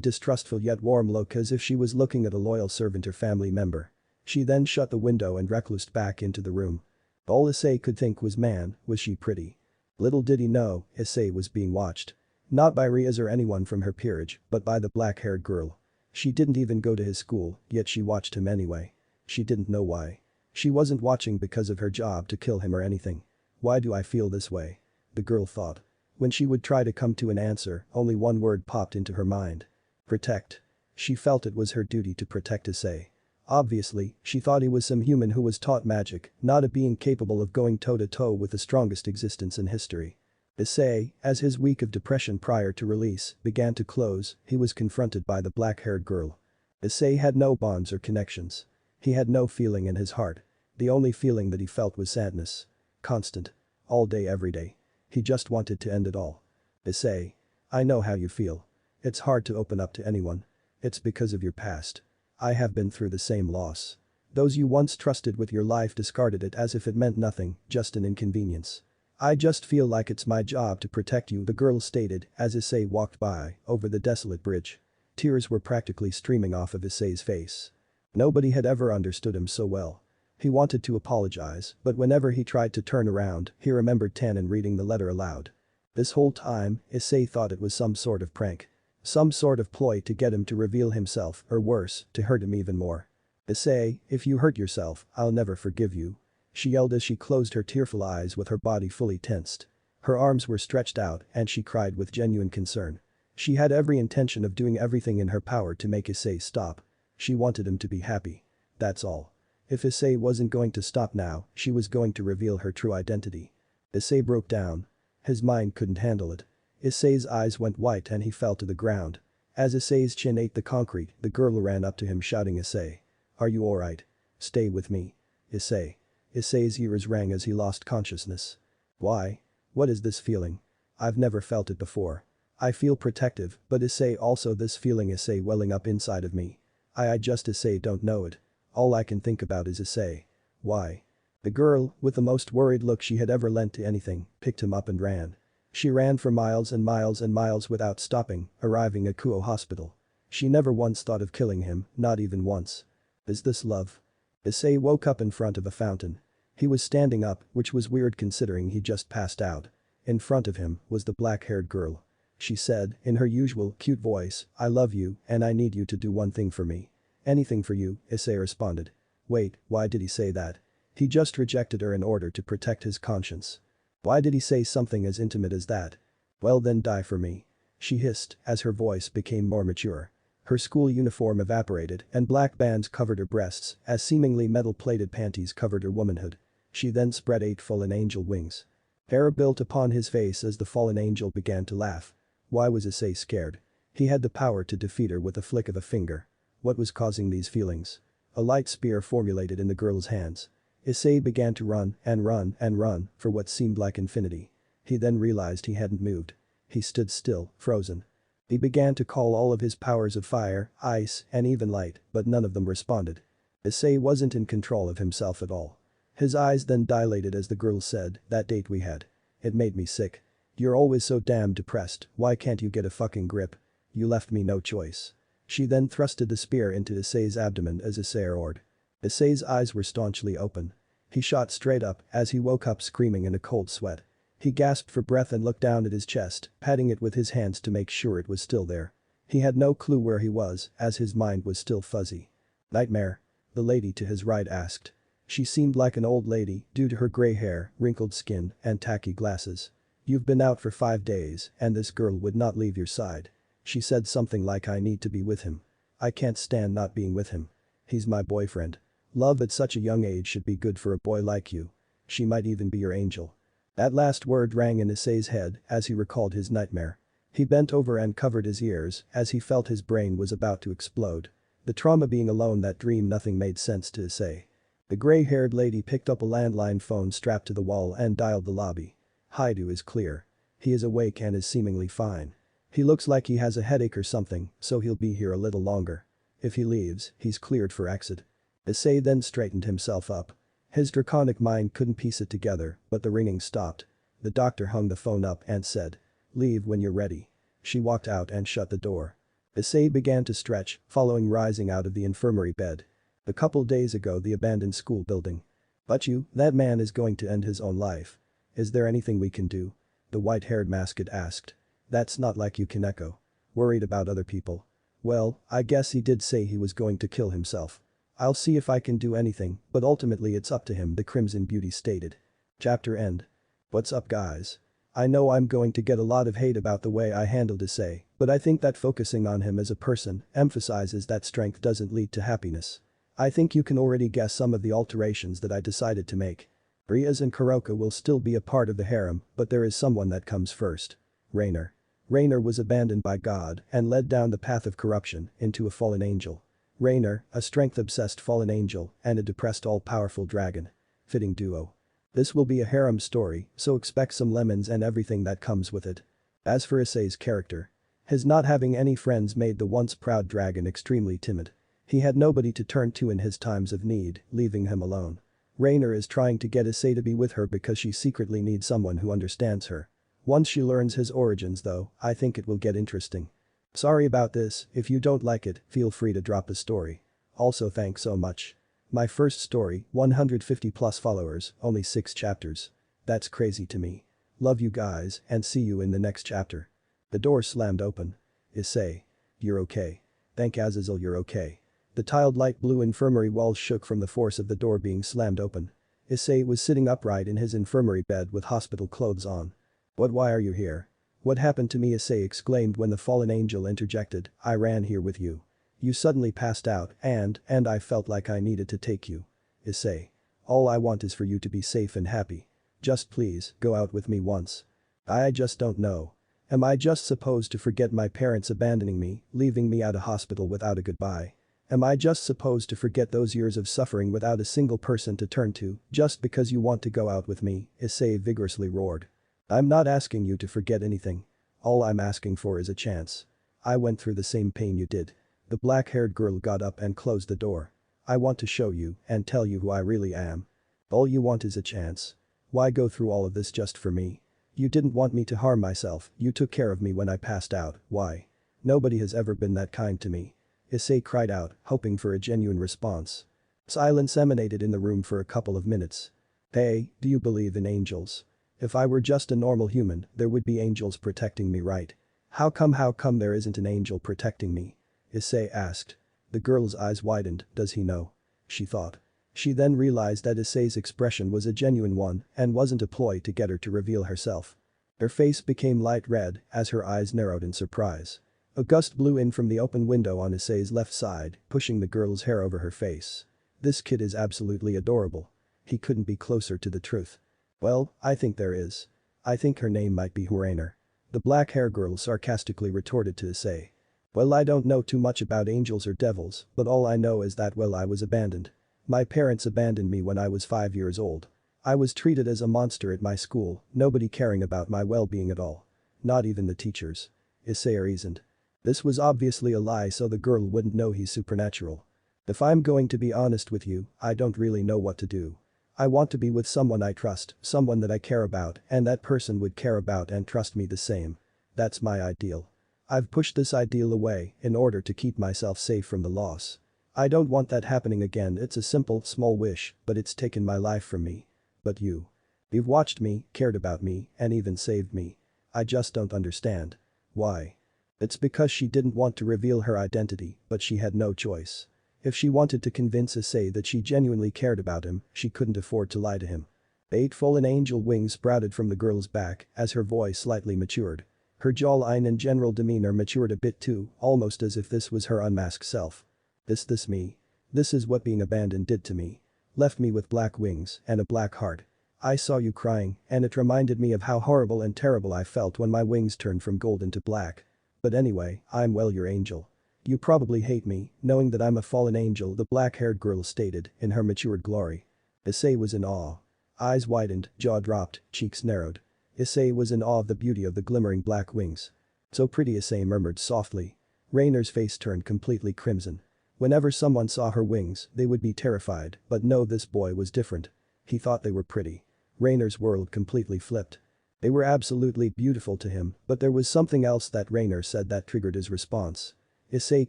distrustful yet warm look as if she was looking at a loyal servant or family member. She then shut the window and reclused back into the room. All Issei could think was, man, was she pretty. Little did he know, Issei was being watched. Not by Riaz or anyone from her peerage, but by the black-haired girl. She didn't even go to his school, yet she watched him anyway. She didn't know why. She wasn't watching because of her job to kill him or anything. Why do I feel this way? The girl thought. When she would try to come to an answer, only one word popped into her mind. Protect. She felt it was her duty to protect Issei. Obviously, she thought he was some human who was taught magic, not a being capable of going toe-to-toe with the strongest existence in history. Issei, as his week of depression prior to release began to close, he was confronted by the black-haired girl. Issei had no bonds or connections. He had no feeling in his heart. The only feeling that he felt was sadness. Constant. All day every day. He just wanted to end it all. Issei. I know how you feel. It's hard to open up to anyone. It's because of your past. I have been through the same loss. Those you once trusted with your life discarded it as if it meant nothing, just an inconvenience. I just feel like it's my job to protect you, the girl stated as Issei walked by over the desolate bridge. Tears were practically streaming off of Issei's face. Nobody had ever understood him so well. He wanted to apologize, but whenever he tried to turn around, he remembered Tannen reading the letter aloud. This whole time, Issei thought it was some sort of prank. Some sort of ploy to get him to reveal himself, or worse, to hurt him even more. Issei, if you hurt yourself, I'll never forgive you. She yelled as she closed her tearful eyes with her body fully tensed. Her arms were stretched out and she cried with genuine concern. She had every intention of doing everything in her power to make Issei stop. She wanted him to be happy. That's all. If Issei wasn't going to stop now, she was going to reveal her true identity. Issei broke down. His mind couldn't handle it. Issei's eyes went white and he fell to the ground. As Issei's chin ate the concrete, the girl ran up to him shouting, Issei. Are you alright? Stay with me. Issei. Issei's ears rang as he lost consciousness. Why? What is this feeling? I've never felt it before. I feel protective, but Issei also this feeling Issei welling up inside of me. I just Issei don't know it. All I can think about is Issei. Why? The girl, with the most worried look she had ever lent to anything, picked him up and ran. She ran for miles and miles and miles without stopping, arriving at Kuo Hospital. She never once thought of killing him, not even once. Is this love? Issei woke up in front of a fountain. He was standing up, which was weird considering he just passed out. In front of him was the black-haired girl. She said, in her usual cute voice, I love you and I need you to do one thing for me. Anything for you, Issei responded. Wait, why did he say that? He just rejected her in order to protect his conscience. Why did he say something as intimate as that? Well then die for me. She hissed as her voice became more mature. Her school uniform evaporated and black bands covered her breasts as seemingly metal-plated panties covered her womanhood. She then spread 8 fallen angel wings. Hair built upon his face as the fallen angel began to laugh. Why was Issei scared? He had the power to defeat her with a flick of a finger. What was causing these feelings? A light spear formulated in the girl's hands. Issei began to run and run and run for what seemed like infinity. He then realized he hadn't moved. He stood still, frozen. He began to call all of his powers of fire, ice, and even light, but none of them responded. Issei wasn't in control of himself at all. His eyes then dilated as the girl said, that date we had. It made me sick. You're always so damn depressed, why can't you get a fucking grip? You left me no choice. She then thrusted the spear into Issei's abdomen as Issei roared. Issei's eyes were staunchly open. He shot straight up as he woke up screaming in a cold sweat. He gasped for breath and looked down at his chest, patting it with his hands to make sure it was still there. He had no clue where he was as his mind was still fuzzy. Nightmare? The lady to his right asked. She seemed like an old lady due to her gray hair, wrinkled skin, and tacky glasses. You've been out for 5 days and this girl would not leave your side. She said something like I need to be with him. I can't stand not being with him. He's my boyfriend. Love at such a young age should be good for a boy like you. She might even be your angel. That last word rang in Issei's head as he recalled his nightmare. He bent over and covered his ears as he felt his brain was about to explode. The trauma being alone that dream nothing made sense to Issei. The gray-haired lady picked up a landline phone strapped to the wall and dialed the lobby. Haidu is clear. He is awake and is seemingly fine. He looks like he has a headache or something, so he'll be here a little longer. If he leaves, he's cleared for exit. Issei then straightened himself up. His draconic mind couldn't piece it together, but the ringing stopped. The doctor hung the phone up and said, "Leave when you're ready." She walked out and shut the door. Issei began to stretch, following rising out of the infirmary bed. A couple days ago the abandoned school building. "But that man is going to end his own life. Is there anything we can do?" The white-haired masked asked. "That's not like you, Kaneko. Worried about other people. Well, I guess he did say he was going to kill himself. I'll see if I can do anything, but ultimately it's up to him," the Crimson Beauty stated. Chapter end. What's up, guys? I know I'm going to get a lot of hate about the way I handled Issei, but I think that focusing on him as a person emphasizes that strength doesn't lead to happiness. I think you can already guess some of the alterations that I decided to make. Ryu's and Kuroka will still be a part of the harem, but there is someone that comes first. Rainer. Rainer was abandoned by God and led down the path of corruption into a fallen angel. Rainer, a strength-obsessed fallen angel and a depressed all-powerful dragon. Fitting duo. This will be a harem story, so expect some lemons and everything that comes with it. As for Issei's character, his not having any friends made the once proud dragon extremely timid. He had nobody to turn to in his times of need, leaving him alone. Rainer is trying to get Issei to be with her because she secretly needs someone who understands her. Once she learns his origins though, I think it will get interesting. Sorry about this, if you don't like it, feel free to drop a story. Also thanks so much. My first story, 150 plus followers, only 6 chapters. That's crazy to me. Love you guys and see you in the next chapter. The door slammed open. Issei. You're okay. Thank Azazel you're okay. The tiled light blue infirmary walls shook from the force of the door being slammed open. Issei was sitting upright in his infirmary bed with hospital clothes on. Why are you here? What happened to me? Issei exclaimed when the fallen angel interjected, I ran here with you. You suddenly passed out and I felt like I needed to take you. Issei. All I want is for you to be safe and happy. Just please, go out with me once. I just don't know. Am I just supposed to forget my parents abandoning me, leaving me at a hospital without a goodbye? Am I just supposed to forget those years of suffering without a single person to turn to, just because you want to go out with me? Issei vigorously roared. I'm not asking you to forget anything. All I'm asking for is a chance. I went through the same pain you did. The black-haired girl got up and closed the door. I want to show you and tell you who I really am. All you want is a chance. Why go through all of this just for me? You didn't want me to harm myself, you took care of me when I passed out, why? Nobody has ever been that kind to me. Issei cried out, hoping for a genuine response. Silence emanated in the room for a couple of minutes. Hey, do you believe in angels? If I were just a normal human, there would be angels protecting me, right? How come there isn't an angel protecting me? Issei asked. The girl's eyes widened, does he know? She thought. She then realized that Issei's expression was a genuine one and wasn't a ploy to get her to reveal herself. Her face became light red as her eyes narrowed in surprise. A gust blew in from the open window on Issei's left side, pushing the girl's hair over her face. This kid is absolutely adorable. He couldn't be closer to the truth. Well, I think there is. I think her name might be Rainer. The black-hair girl sarcastically retorted to Issei. Well, I don't know too much about angels or devils, but all I know is that I was abandoned. My parents abandoned me when I was 5 years old. I was treated as a monster at my school, nobody caring about my well-being at all. Not even the teachers. Issei reasoned. This was obviously a lie so the girl wouldn't know he's supernatural. If I'm going to be honest with you, I don't really know what to do. I want to be with someone I trust, someone that I care about, and that person would care about and trust me the same. That's my ideal. I've pushed this ideal away in order to keep myself safe from the loss. I don't want that happening again. It's a simple, small wish, but it's taken my life from me. But you've watched me, cared about me, and even saved me. I just don't understand. Why? It's because she didn't want to reveal her identity, but she had no choice. If she wanted to convince Issei that she genuinely cared about him, she couldn't afford to lie to him. 8 fallen angel wings sprouted from the girl's back as her voice slightly matured. Her jawline and general demeanor matured a bit too, almost as if this was her unmasked self. This me. This is what being abandoned did to me. Left me with black wings and a black heart. I saw you crying, and it reminded me of how horrible and terrible I felt when my wings turned from gold into black. But anyway, I'm your angel. You probably hate me, knowing that I'm a fallen angel, the black-haired girl stated in her matured glory. Issei was in awe. Eyes widened, jaw dropped, cheeks narrowed. Issei was in awe of the beauty of the glimmering black wings. So pretty, Issei murmured softly. Rainer's face turned completely crimson. Whenever someone saw her wings, they would be terrified, but no, this boy was different. He thought they were pretty. Rainer's world completely flipped. They were absolutely beautiful to him, but there was something else that Rainer said that triggered his response. Issei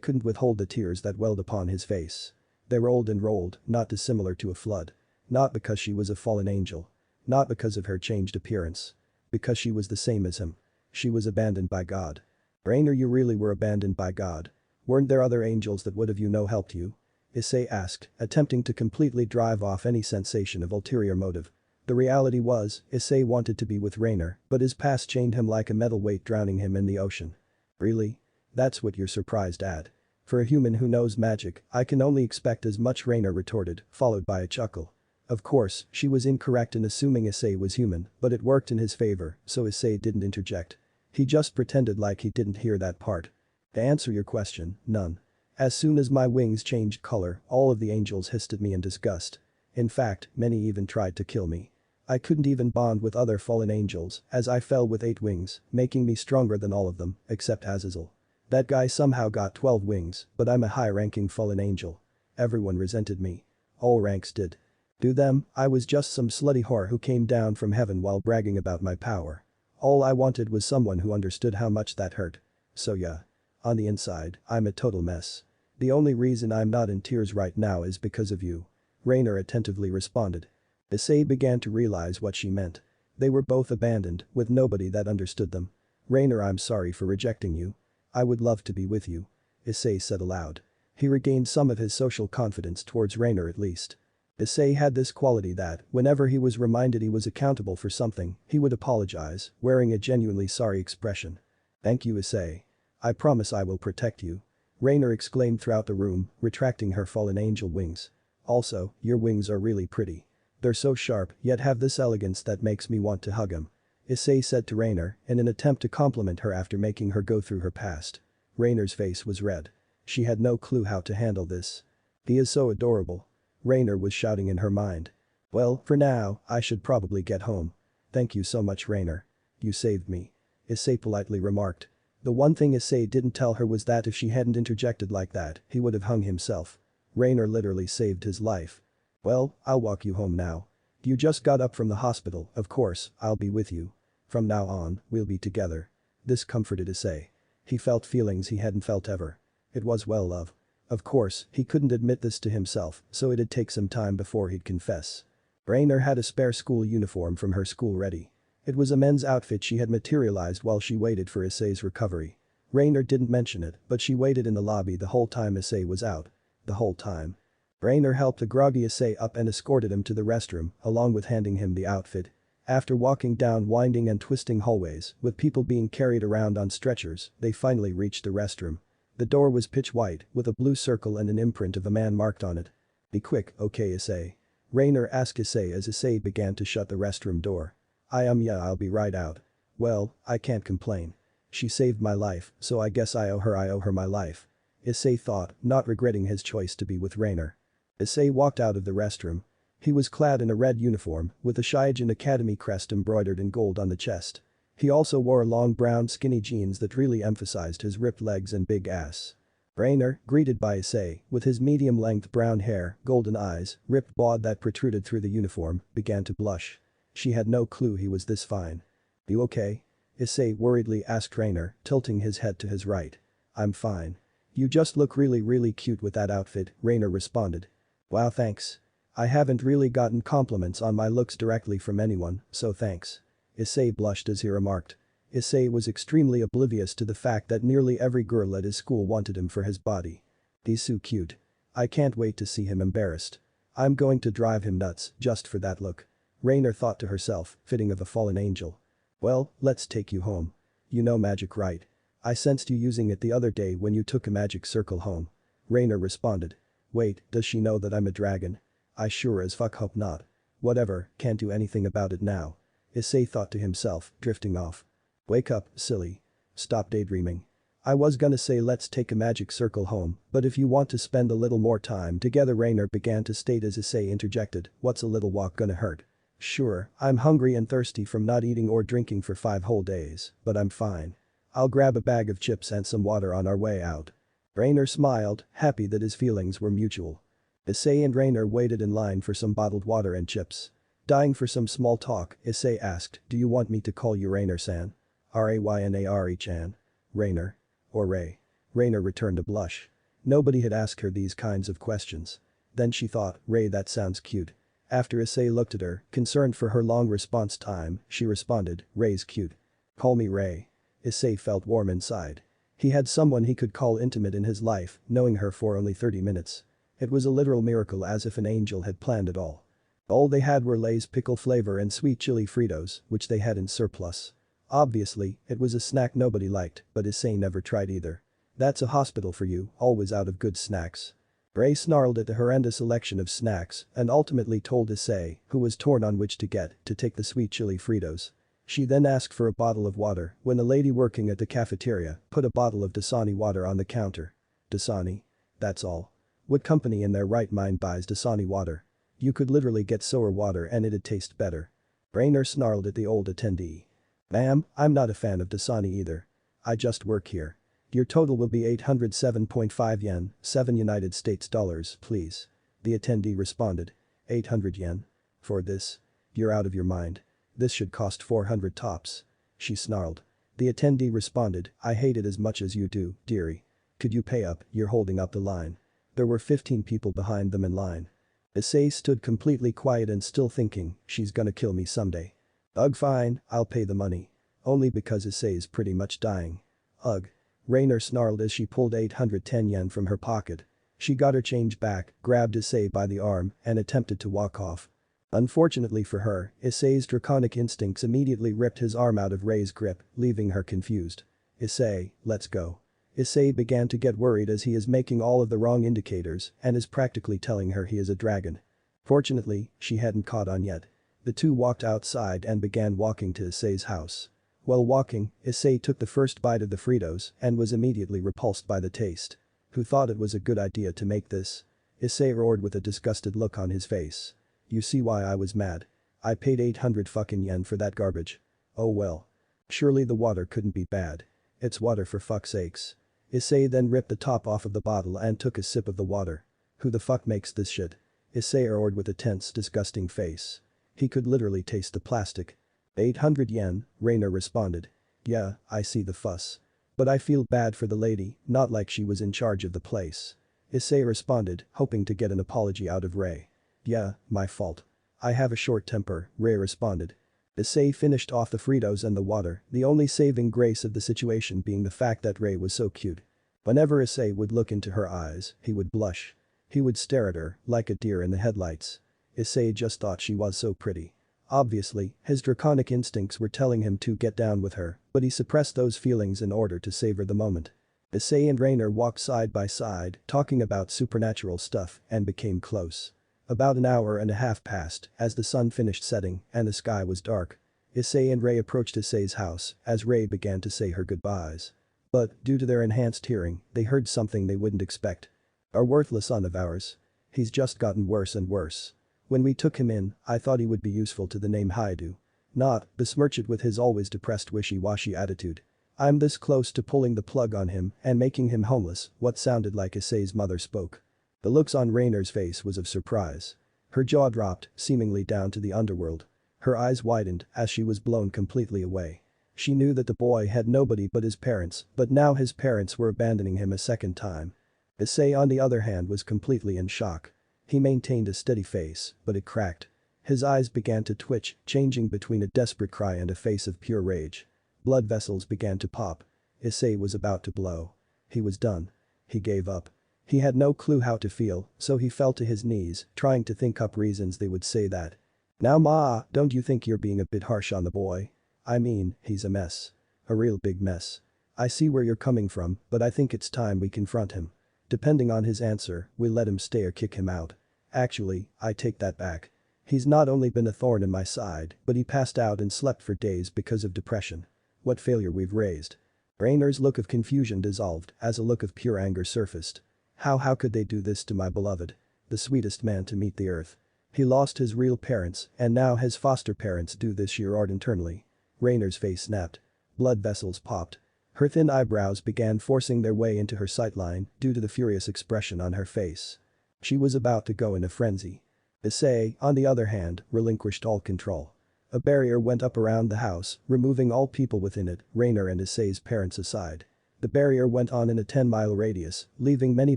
couldn't withhold the tears that welled upon his face. They rolled and rolled, not dissimilar to a flood. Not because she was a fallen angel. Not because of her changed appearance. Because she was the same as him. She was abandoned by God. Rainer, you really were abandoned by God. Weren't there other angels that would have helped you? Issei asked, attempting to completely drive off any sensation of ulterior motive. The reality was, Issei wanted to be with Rainer, but his past chained him like a metal weight, drowning him in the ocean. Really? That's what you're surprised at? For a human who knows magic, I can only expect as much, Rainer retorted, followed by a chuckle. Of course, she was incorrect in assuming Issei was human, but it worked in his favor, so Issei didn't interject. He just pretended like he didn't hear that part. To answer your question, none. As soon as my wings changed color, all of the angels hissed at me in disgust. In fact, many even tried to kill me. I couldn't even bond with other fallen angels, as I fell with 8 wings, making me stronger than all of them, except Azazel. That guy somehow got 12 wings, but I'm a high-ranking fallen angel. Everyone resented me. All ranks did. To them, I was just some slutty whore who came down from heaven while bragging about my power. All I wanted was someone who understood how much that hurt. So yeah. On the inside, I'm a total mess. The only reason I'm not in tears right now is because of you. Rainer attentively responded. Issei began to realize what she meant. They were both abandoned, with nobody that understood them. Rainer, I'm sorry for rejecting you. I would love to be with you. Issei said aloud. He regained some of his social confidence towards Rainer at least. Issei had this quality that, whenever he was reminded he was accountable for something, he would apologize, wearing a genuinely sorry expression. Thank you, Issei. I promise I will protect you. Rainer exclaimed throughout the room, retracting her fallen angel wings. Also, your wings are really pretty. They're so sharp, yet have this elegance that makes me want to hug him. Issei said to Rainer, in an attempt to compliment her after making her go through her past. Rainer's face was red. She had no clue how to handle this. He is so adorable. Rainer was shouting in her mind. Well, for now, I should probably get home. Thank you so much, Rainer. You saved me. Issei politely remarked. The one thing Issei didn't tell her was that if she hadn't interjected like that, he would have hung himself. Rainer literally saved his life. Well, I'll walk you home now. You just got up from the hospital, of course, I'll be with you. From now on, we'll be together. This comforted Issei. He felt feelings he hadn't felt ever. It was well love. Of course, he couldn't admit this to himself, so it'd take some time before he'd confess. Rainer had a spare school uniform from her school ready. It was a men's outfit she had materialized while she waited for Issei's recovery. Rainer didn't mention it, but she waited in the lobby the whole time Issei was out. The whole time. Rainer helped the groggy Issei up and escorted him to the restroom, along with handing him the outfit. After walking down winding and twisting hallways, with people being carried around on stretchers, they finally reached the restroom. The door was pitch white, with a blue circle and an imprint of a man marked on it. Be quick, okay, Issei? Rainer asked Issei as Issei began to shut the restroom door. Yeah, I'll be right out. Well, I can't complain. She saved my life, so I guess I owe her my life. Issei thought, not regretting his choice to be with Rainer. Issei walked out of the restroom. He was clad in a red uniform, with a Shiijin Academy crest embroidered in gold on the chest. He also wore long brown skinny jeans that really emphasized his ripped legs and big ass. Rainer, greeted by Issei, with his medium-length brown hair, golden eyes, ripped bod that protruded through the uniform, began to blush. She had no clue he was this fine. You okay? Issei worriedly asked Rainer, tilting his head to his right. I'm fine. You just look really cute with that outfit, Rainer responded. Wow, thanks. I haven't really gotten compliments on my looks directly from anyone, so thanks. Issei blushed as he remarked. Issei was extremely oblivious to the fact that nearly every girl at his school wanted him for his body. He's so cute. I can't wait to see him embarrassed. I'm going to drive him nuts just for that look. Rainer thought to herself, fitting of a fallen angel. Well, let's take you home. You know magic, right? I sensed you using it the other day when you took a magic circle home. Rainer responded. Wait, does she know that I'm a dragon? I sure as fuck hope not. Whatever, can't do anything about it now. Issei thought to himself, drifting off. Wake up, silly. Stop daydreaming. I was gonna say let's take a magic circle home, but if you want to spend a little more time together, Rainer began to state as Issei interjected, what's a little walk gonna hurt? Sure, I'm hungry and thirsty from not eating or drinking for 5 whole days, but I'm fine. I'll grab a bag of chips and some water on our way out. Rainer smiled, happy that his feelings were mutual. Issei and Rainer waited in line for some bottled water and chips. Dying for some small talk, Issei asked, do you want me to call you Rainer-san? Raynare-chan? Rainer? Or Ray? Rainer returned a blush. Nobody had asked her these kinds of questions. Then she thought, Ray, that sounds cute. After Issei looked at her, concerned for her long response time, she responded, Ray's cute. Call me Ray. Issei felt warm inside. He had someone he could call intimate in his life, knowing her for only 30 minutes. It was a literal miracle, as if an angel had planned it all. All they had were Lay's pickle flavor and sweet chili Fritos, which they had in surplus. Obviously, it was a snack nobody liked, but Issei never tried either. That's a hospital for you, always out of good snacks. Ray snarled at the horrendous selection of snacks and ultimately told Issei, who was torn on which to get, to take the sweet chili Fritos. She then asked for a bottle of water when a lady working at the cafeteria put a bottle of Dasani water on the counter. Dasani? That's all. What company in their right mind buys Dasani water? You could literally get sour water and it'd taste better. Rainer snarled at the old attendee. Ma'am, I'm not a fan of Dasani either. I just work here. Your total will be 807.5 yen, 7 United States dollars, please. The attendee responded. 800 yen? For this? You're out of your mind. This should cost 400 tops. She snarled. The attendee responded, I hate it as much as you do, dearie. Could you pay up, you're holding up the line. There were 15 people behind them in line. Issei stood completely quiet and still thinking, she's gonna kill me someday. Ugh, fine, I'll pay the money. Only because Issei's pretty much dying. Ugh. Rainer snarled as she pulled 810 yen from her pocket. She got her change back, grabbed Issei by the arm, and attempted to walk off. Unfortunately for her, Issei's draconic instincts immediately ripped his arm out of Ray's grip, leaving her confused. Issei, let's go. Issei began to get worried as he is making all of the wrong indicators and is practically telling her he is a dragon. Fortunately, she hadn't caught on yet. The two walked outside and began walking to Issei's house. While walking, Issei took the first bite of the Fritos and was immediately repulsed by the taste. Who thought it was a good idea to make this? Issei roared with a disgusted look on his face. You see why I was mad. I paid 800 fucking yen for that garbage. Oh well. Surely the water couldn't be bad. It's water for fuck's sakes. Issei then ripped the top off of the bottle and took a sip of the water. Who the fuck makes this shit? Issei roared with a tense, disgusting face. He could literally taste the plastic. 800 yen, Rainer responded. Yeah, I see the fuss. But I feel bad for the lady, not like she was in charge of the place. Issei responded, hoping to get an apology out of Ray. Yeah, my fault. I have a short temper, Ray responded. Issei finished off the Fritos and the water, the only saving grace of the situation being the fact that Ray was so cute. Whenever Issei would look into her eyes, he would blush. He would stare at her, like a deer in the headlights. Issei just thought she was so pretty. Obviously, his draconic instincts were telling him to get down with her, but he suppressed those feelings in order to savor the moment. Issei and Rainer walked side by side, talking about supernatural stuff, and became close. About an hour and a half passed as the sun finished setting and the sky was dark. Issei and Ray approached Issei's house as Ray began to say her goodbyes. But, due to their enhanced hearing, they heard something they wouldn't expect. Our worthless son of ours. He's just gotten worse and worse. When we took him in, I thought he would be useful to the name Haidu. Not, besmirch it with his always depressed wishy-washy attitude. I'm this close to pulling the plug on him and making him homeless, what sounded like Issei's mother spoke. The looks on Rainer's face was of surprise. Her jaw dropped, seemingly down to the underworld. Her eyes widened as she was blown completely away. She knew that the boy had nobody but his parents, but now his parents were abandoning him a second time. Issei on the other hand was completely in shock. He maintained a steady face, but it cracked. His eyes began to twitch, changing between a desperate cry and a face of pure rage. Blood vessels began to pop. Issei was about to blow. He was done. He gave up. He had no clue how to feel, so he fell to his knees, trying to think up reasons they would say that. Now ma, don't you think you're being a bit harsh on the boy? I mean, he's a mess. A real big mess. I see where you're coming from, but I think it's time we confront him. Depending on his answer, we'll let him stay or kick him out. Actually, I take that back. He's not only been a thorn in my side, but he passed out and slept for days because of depression. What failure we've raised. Rainer's look of confusion dissolved as a look of pure anger surfaced. How could they do this to my beloved? The sweetest man to meet the earth. He lost his real parents and now his foster parents do this year art internally. Rainer's face snapped. Blood vessels popped. Her thin eyebrows began forcing their way into her sightline due to the furious expression on her face. She was about to go in a frenzy. Issei, on the other hand, relinquished all control. A barrier went up around the house, removing all people within it, Rainer and Issei's parents aside. The barrier went on in a 10-mile radius, leaving many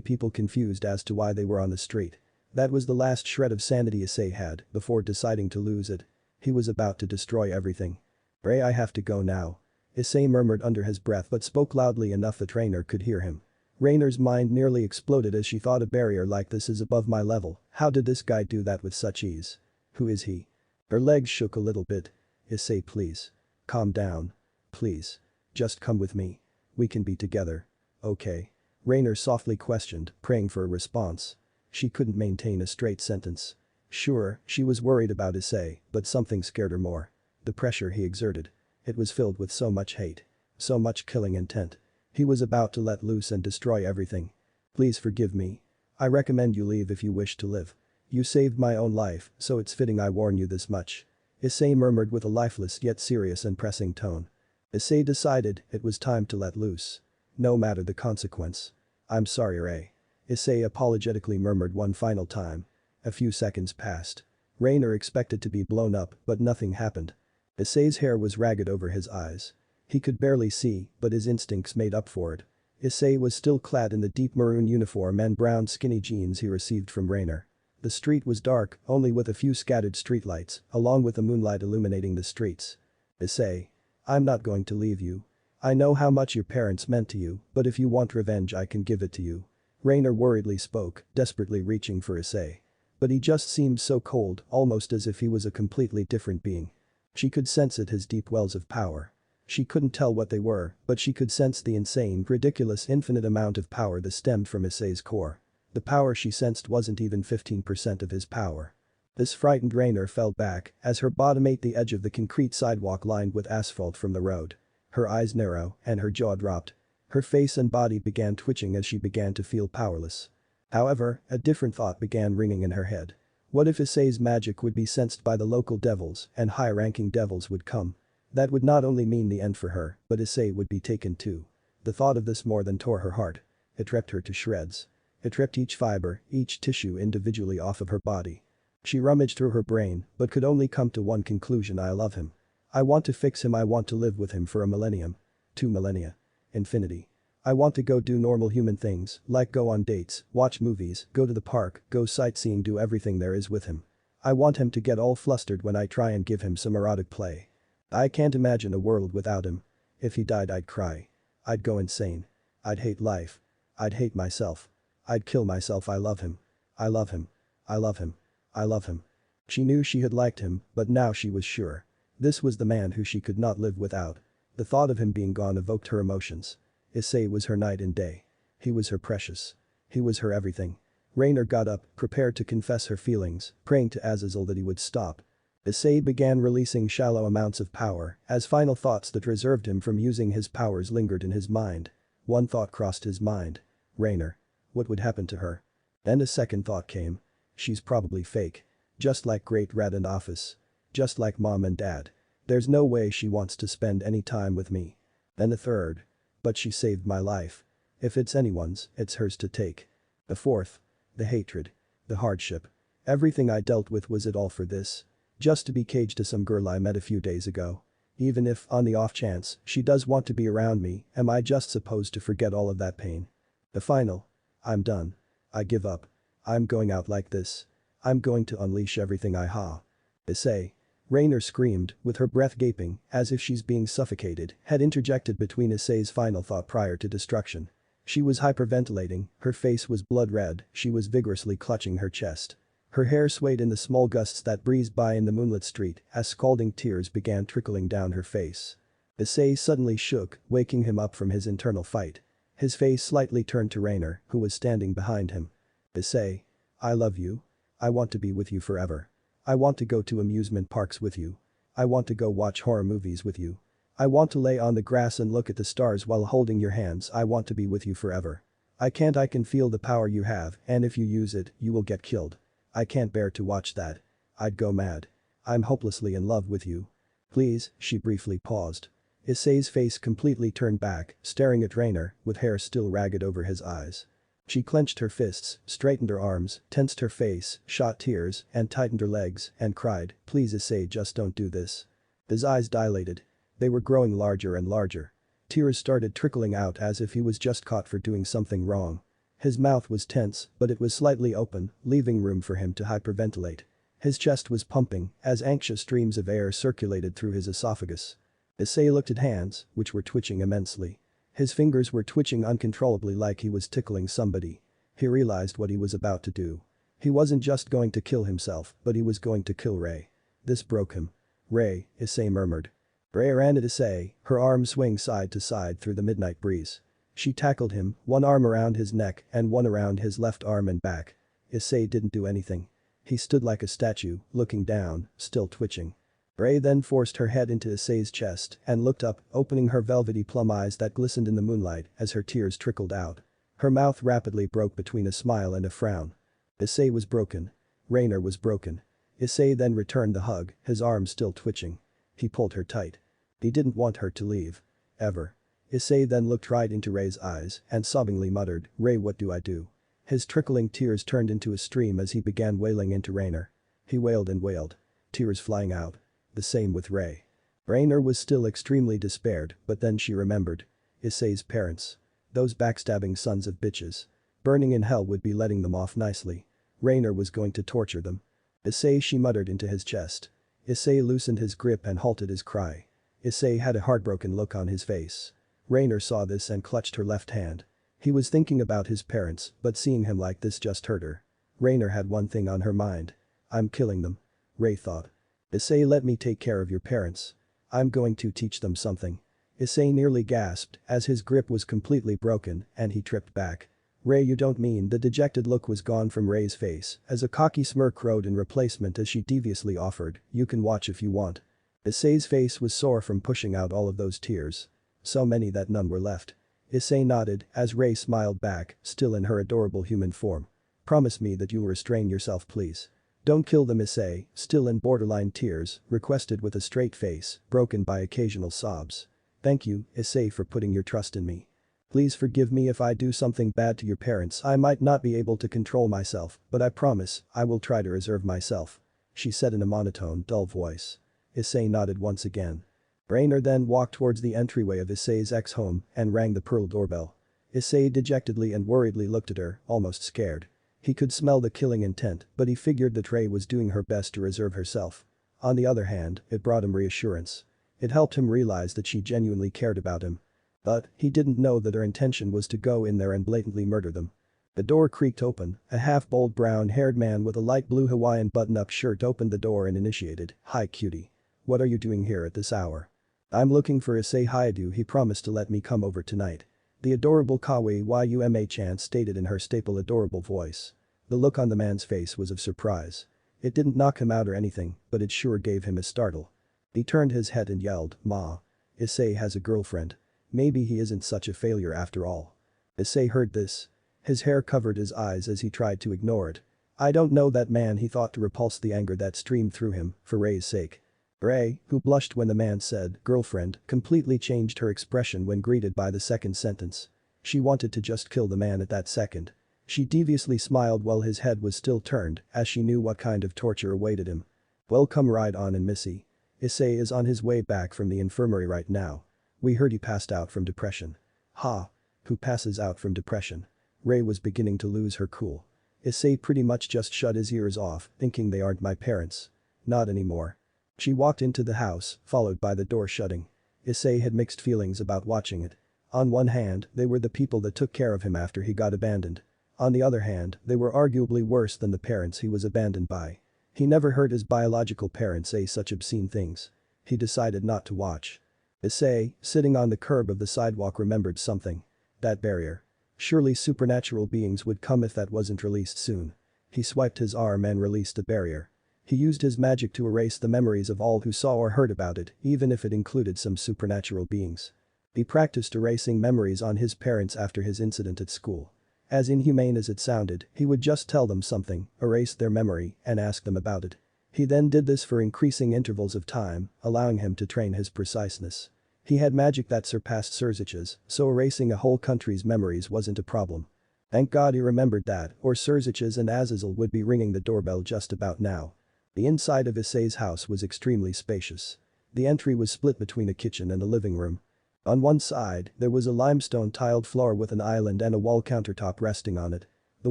people confused as to why they were on the street. That was the last shred of sanity Issei had before deciding to lose it. He was about to destroy everything. "Ray, I have to go now." Issei murmured under his breath but spoke loudly enough that Rainer could hear him. Rainer's mind nearly exploded as she thought a barrier like this is above my level, how did this guy do that with such ease? Who is he? Her legs shook a little bit. "Issei, please. Calm down. Please. Just come with me. We can be together. Okay?" Rainer softly questioned, praying for a response. She couldn't maintain a straight sentence. Sure, she was worried about Issei, but something scared her more. The pressure he exerted. It was filled with so much hate. So much killing intent. He was about to let loose and destroy everything. "Please forgive me. I recommend you leave if you wish to live. You saved my own life, so it's fitting I warn you this much." Issei murmured with a lifeless yet serious and pressing tone. Issei decided it was time to let loose. No matter the consequence. "I'm sorry, Ray." Issei apologetically murmured one final time. A few seconds passed. Rainer expected to be blown up, but nothing happened. Issei's hair was ragged over his eyes. He could barely see, but his instincts made up for it. Issei was still clad in the deep maroon uniform and brown skinny jeans he received from Rainer. The street was dark, only with a few scattered streetlights, along with the moonlight illuminating the streets. "Issei. I'm not going to leave you. I know how much your parents meant to you, but if you want revenge I can give it to you." Rainer worriedly spoke, desperately reaching for Issei. But he just seemed so cold, almost as if he was a completely different being. She could sense it, his deep wells of power. She couldn't tell what they were, but she could sense the insane, ridiculous, infinite amount of power that stemmed from Issei's core. The power she sensed wasn't even 15% of his power. This frightened Rainer fell back as her bottom ate the edge of the concrete sidewalk lined with asphalt from the road. Her eyes narrow and her jaw dropped. Her face and body began twitching as she began to feel powerless. However, a different thought began ringing in her head. What if Issei's magic would be sensed by the local devils and high-ranking devils would come? That would not only mean the end for her, but Issei would be taken too. The thought of this more than tore her heart. It ripped her to shreds. It ripped each fiber, each tissue individually off of her body. She rummaged through her brain, but could only come to one conclusion: I love him. I want to fix him, I want to live with him for a millennium. 2 millennia. Infinity. I want to go do normal human things, like go on dates, watch movies, go to the park, go sightseeing, do everything there is with him. I want him to get all flustered when I try and give him some erotic play. I can't imagine a world without him. If he died I'd cry. I'd go insane. I'd hate life. I'd hate myself. I'd kill myself. I love him. I love him. I love him. I love him. She knew she had liked him, but now she was sure. This was the man who she could not live without. The thought of him being gone evoked her emotions. Issei was her night and day. He was her precious. He was her everything. Rainer got up, prepared to confess her feelings, praying to Azazel that he would stop. Issei began releasing shallow amounts of power as final thoughts that reserved him from using his powers lingered in his mind. One thought crossed his mind. Rainer. What would happen to her? Then a second thought came. She's probably fake. Just like Great Red and Office. Just like Mom and Dad. There's no way she wants to spend any time with me. Then a third. But she saved my life. If it's anyone's, it's hers to take. The fourth. The hatred. The hardship. Everything I dealt with, was it all for this? Just to be caged to some girl I met a few days ago. Even if, on the off chance, she does want to be around me, am I just supposed to forget all of that pain? The final. I'm done. I give up. I'm going out like this. I'm going to unleash everything I have. Issei. Rainer screamed, with her breath gaping, as if she's being suffocated, had interjected between Issei's final thought prior to destruction. She was hyperventilating, her face was blood red, she was vigorously clutching her chest. Her hair swayed in the small gusts that breezed by in the moonlit street as scalding tears began trickling down her face. Issei suddenly shook, waking him up from his internal fight. His face slightly turned to Rainer, who was standing behind him. Issei. I love you. I want to be with you forever. I want to go to amusement parks with you. I want to go watch horror movies with you. I want to lay on the grass and look at the stars while holding your hands. I want to be with you forever. I can feel the power you have, and if you use it, you will get killed. I can't bear to watch that. I'd go mad. I'm hopelessly in love with you. Please, she briefly paused. Issei's face completely turned back, staring at Rainer, with hair still ragged over his eyes. She clenched her fists, straightened her arms, tensed her face, shot tears, and tightened her legs, and cried, please Issei, just don't do this. His eyes dilated. They were growing larger and larger. Tears started trickling out as if he was just caught for doing something wrong. His mouth was tense, but it was slightly open, leaving room for him to hyperventilate. His chest was pumping as anxious streams of air circulated through his esophagus. Issei looked at hands, which were twitching immensely. His fingers were twitching uncontrollably like he was tickling somebody. He realized what he was about to do. He wasn't just going to kill himself, but he was going to kill Ray. This broke him. Ray, Issei murmured. Ray ran at Issei, her arms swing side to side through the midnight breeze. She tackled him, one arm around his neck and one around his left arm and back. Issei didn't do anything. He stood like a statue, looking down, still twitching. Ray then forced her head into Issei's chest and looked up, opening her velvety plum eyes that glistened in the moonlight as her tears trickled out. Her mouth rapidly broke between a smile and a frown. Issei was broken. Rainer was broken. Issei then returned the hug, his arm still twitching. He pulled her tight. He didn't want her to leave. Ever. Issei then looked right into Ray's eyes and sobbingly muttered, Ray, what do I do? His trickling tears turned into a stream as he began wailing into Rainer. He wailed and wailed. Tears flying out. The same with Ray. Rainer was still extremely despaired, but then she remembered. Issei's parents. Those backstabbing sons of bitches. Burning in hell would be letting them off nicely. Rainer was going to torture them. Issei, she muttered into his chest. Issei loosened his grip and halted his cry. Issei had a heartbroken look on his face. Rainer saw this and clutched her left hand. He was thinking about his parents, but seeing him like this just hurt her. Rainer had one thing on her mind. I'm killing them. Ray thought. Issei, let me take care of your parents. I'm going to teach them something. Issei nearly gasped as his grip was completely broken and he tripped back. Ray, you don't mean? The dejected look was gone from Ray's face as a cocky smirk rode in replacement as she deviously offered, you can watch if you want. Issei's face was sore from pushing out all of those tears. So many that none were left. Issei nodded as Ray smiled back, still in her adorable human form. Promise me that you'll restrain yourself, please. Don't kill them, Issei, still in borderline tears, requested with a straight face, broken by occasional sobs. Thank you, Issei, for putting your trust in me. Please forgive me if I do something bad to your parents. I might not be able to control myself, but I promise, I will try to reserve myself. She said in a monotone, dull voice. Issei nodded once again. Rainer then walked towards the entryway of Issei's ex-home and rang the pearl doorbell. Issei dejectedly and worriedly looked at her, almost scared. He could smell the killing intent, but he figured that Ray was doing her best to reserve herself. On the other hand, it brought him reassurance. It helped him realize that she genuinely cared about him. But, he didn't know that her intention was to go in there and blatantly murder them. The door creaked open, a half-bald brown-haired man with a light blue Hawaiian button-up shirt opened the door and initiated, "Hi cutie. What are you doing here at this hour?" "I'm looking for Issei Hayadu, he promised to let me come over tonight." The adorable Kawaii-Yuma-chan stated in her staple adorable voice. The look on the man's face was of surprise. It didn't knock him out or anything, but it sure gave him a startle. He turned his head and yelled, "Ma. Issei has a girlfriend. Maybe he isn't such a failure after all." Issei heard this. His hair covered his eyes as he tried to ignore it. I don't know that man, he thought to repulse the anger that streamed through him, for Ray's sake. Ray, who blushed when the man said, girlfriend, completely changed her expression when greeted by the second sentence. She wanted to just kill the man at that second. She deviously smiled while his head was still turned, as she knew what kind of torture awaited him. "Well, come right on in, Missy. Issei is on his way back from the infirmary right now. We heard he passed out from depression." "Ha? Who passes out from depression?" Ray was beginning to lose her cool. Issei pretty much just shut his ears off, thinking they aren't my parents. Not anymore. She walked into the house, followed by the door shutting. Issei had mixed feelings about watching it. On one hand, they were the people that took care of him after he got abandoned. On the other hand, they were arguably worse than the parents he was abandoned by. He never heard his biological parents say such obscene things. He decided not to watch. Issei, sitting on the curb of the sidewalk, remembered something. That barrier. Surely supernatural beings would come if that wasn't released soon. He swiped his arm and released the barrier. He used his magic to erase the memories of all who saw or heard about it, even if it included some supernatural beings. He practiced erasing memories on his parents after his incident at school. As inhumane as it sounded, he would just tell them something, erase their memory, and ask them about it. He then did this for increasing intervals of time, allowing him to train his preciseness. He had magic that surpassed Surzich's, so erasing a whole country's memories wasn't a problem. Thank God he remembered that, or Surzich's and Azazel would be ringing the doorbell just about now. The inside of Issei's house was extremely spacious. The entry was split between a kitchen and a living room. On one side, there was a limestone tiled floor with an island and a wall countertop resting on it. The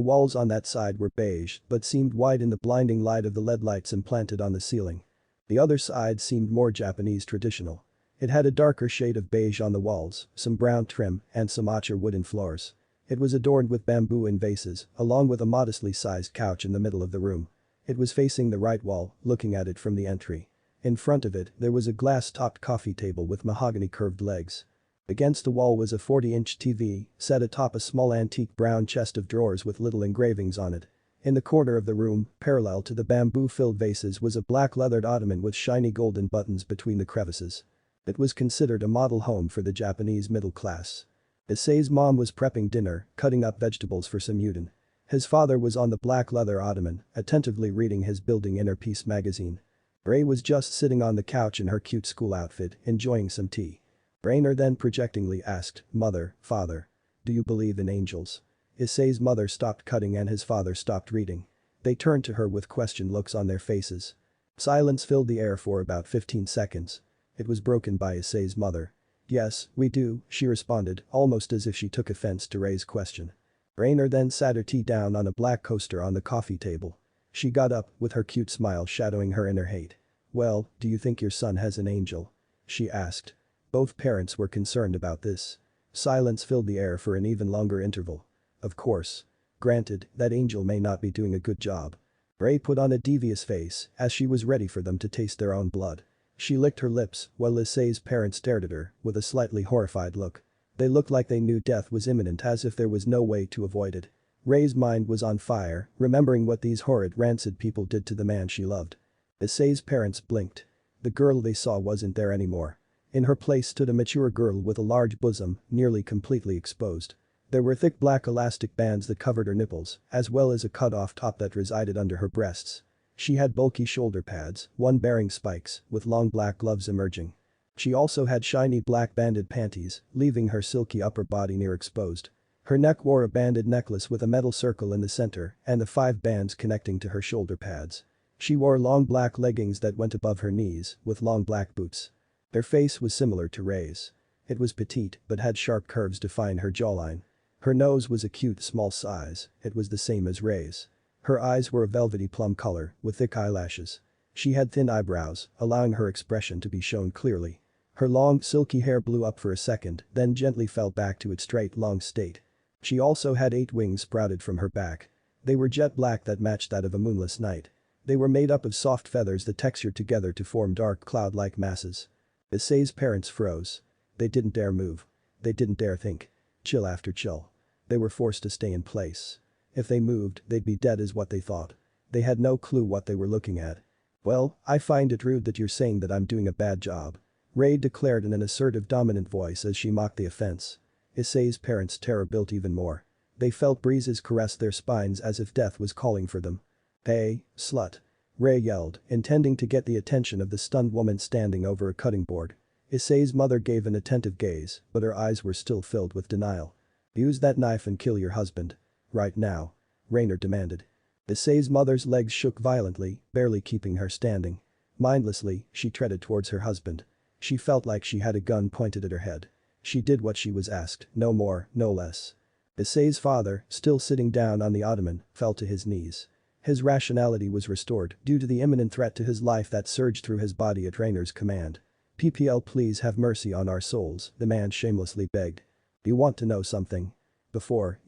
walls on that side were beige but seemed white in the blinding light of the LED lights implanted on the ceiling. The other side seemed more Japanese traditional. It had a darker shade of beige on the walls, some brown trim, and some ochre wooden floors. It was adorned with bamboo in vases, along with a modestly sized couch in the middle of the room. It was facing the right wall, looking at it from the entry. In front of it, there was a glass-topped coffee table with mahogany curved legs. Against the wall was a 40-inch TV, set atop a small antique brown chest of drawers with little engravings on it. In the corner of the room, parallel to the bamboo-filled vases was a black leathered ottoman with shiny golden buttons between the crevices. It was considered a model home for the Japanese middle class. Issei's mom was prepping dinner, cutting up vegetables for some udon. His father was on the black leather ottoman, attentively reading his Building Inner Peace magazine. Ray was just sitting on the couch in her cute school outfit, enjoying some tea. Rainer then projectingly asked, "Mother, father, do you believe in angels?" Issei's mother stopped cutting and his father stopped reading. They turned to her with questioned looks on their faces. Silence filled the air for about 15 seconds. It was broken by Issei's mother. "Yes, we do," she responded, almost as if she took offense to Ray's question. Rainer then sat her tea down on a black coaster on the coffee table. She got up, with her cute smile shadowing her inner hate. "Well, do you think your son has an angel?" she asked. Both parents were concerned about this. Silence filled the air for an even longer interval. Of course. Granted, that angel may not be doing a good job. Ray put on a devious face, as she was ready for them to taste their own blood. She licked her lips, while Issei's parents stared at her, with a slightly horrified look. They looked like they knew death was imminent as if there was no way to avoid it. Ray's mind was on fire, remembering what these horrid rancid people did to the man she loved. Issei's parents blinked. The girl they saw wasn't there anymore. In her place stood a mature girl with a large bosom, nearly completely exposed. There were thick black elastic bands that covered her nipples, as well as a cut-off top that resided under her breasts. She had bulky shoulder pads, one bearing spikes, with long black gloves emerging. She also had shiny black banded panties, leaving her silky upper body near exposed. Her neck wore a banded necklace with a metal circle in the center and the 5 bands connecting to her shoulder pads. She wore long black leggings that went above her knees, with long black boots. Her face was similar to Ray's. It was petite but had sharp curves defining her jawline. Her nose was a cute small size, it was the same as Ray's. Her eyes were a velvety plum color, with thick eyelashes. She had thin eyebrows, allowing her expression to be shown clearly. Her long, silky hair blew up for a second, then gently fell back to its straight, long state. She also had 8 wings sprouted from her back. They were jet black that matched that of a moonless night. They were made up of soft feathers that textured together to form dark cloud-like masses. Issei's parents froze. They didn't dare move. They didn't dare think. Chill after chill. They were forced to stay in place. If they moved, they'd be dead is what they thought. They had no clue what they were looking at. "Well, I find it rude that you're saying that I'm doing a bad job," Ray declared in an assertive dominant voice as she mocked the offense. Issei's parents' terror built even more. They felt breezes caress their spines as if death was calling for them. "Hey, slut," Ray yelled, intending to get the attention of the stunned woman standing over a cutting board. Issei's mother gave an attentive gaze, but her eyes were still filled with denial. "Use that knife and kill your husband. Right now," Rainer demanded. Issei's mother's legs shook violently, barely keeping her standing. Mindlessly, she treaded towards her husband. She felt like she had a gun pointed at her head. She did what she was asked, no more, no less. Issei's father, still sitting down on the ottoman, fell to his knees. His rationality was restored due to the imminent threat to his life that surged through his body at Rainer's command. "PPL, please have mercy on our souls," the man shamelessly begged. "You want to know something? Before,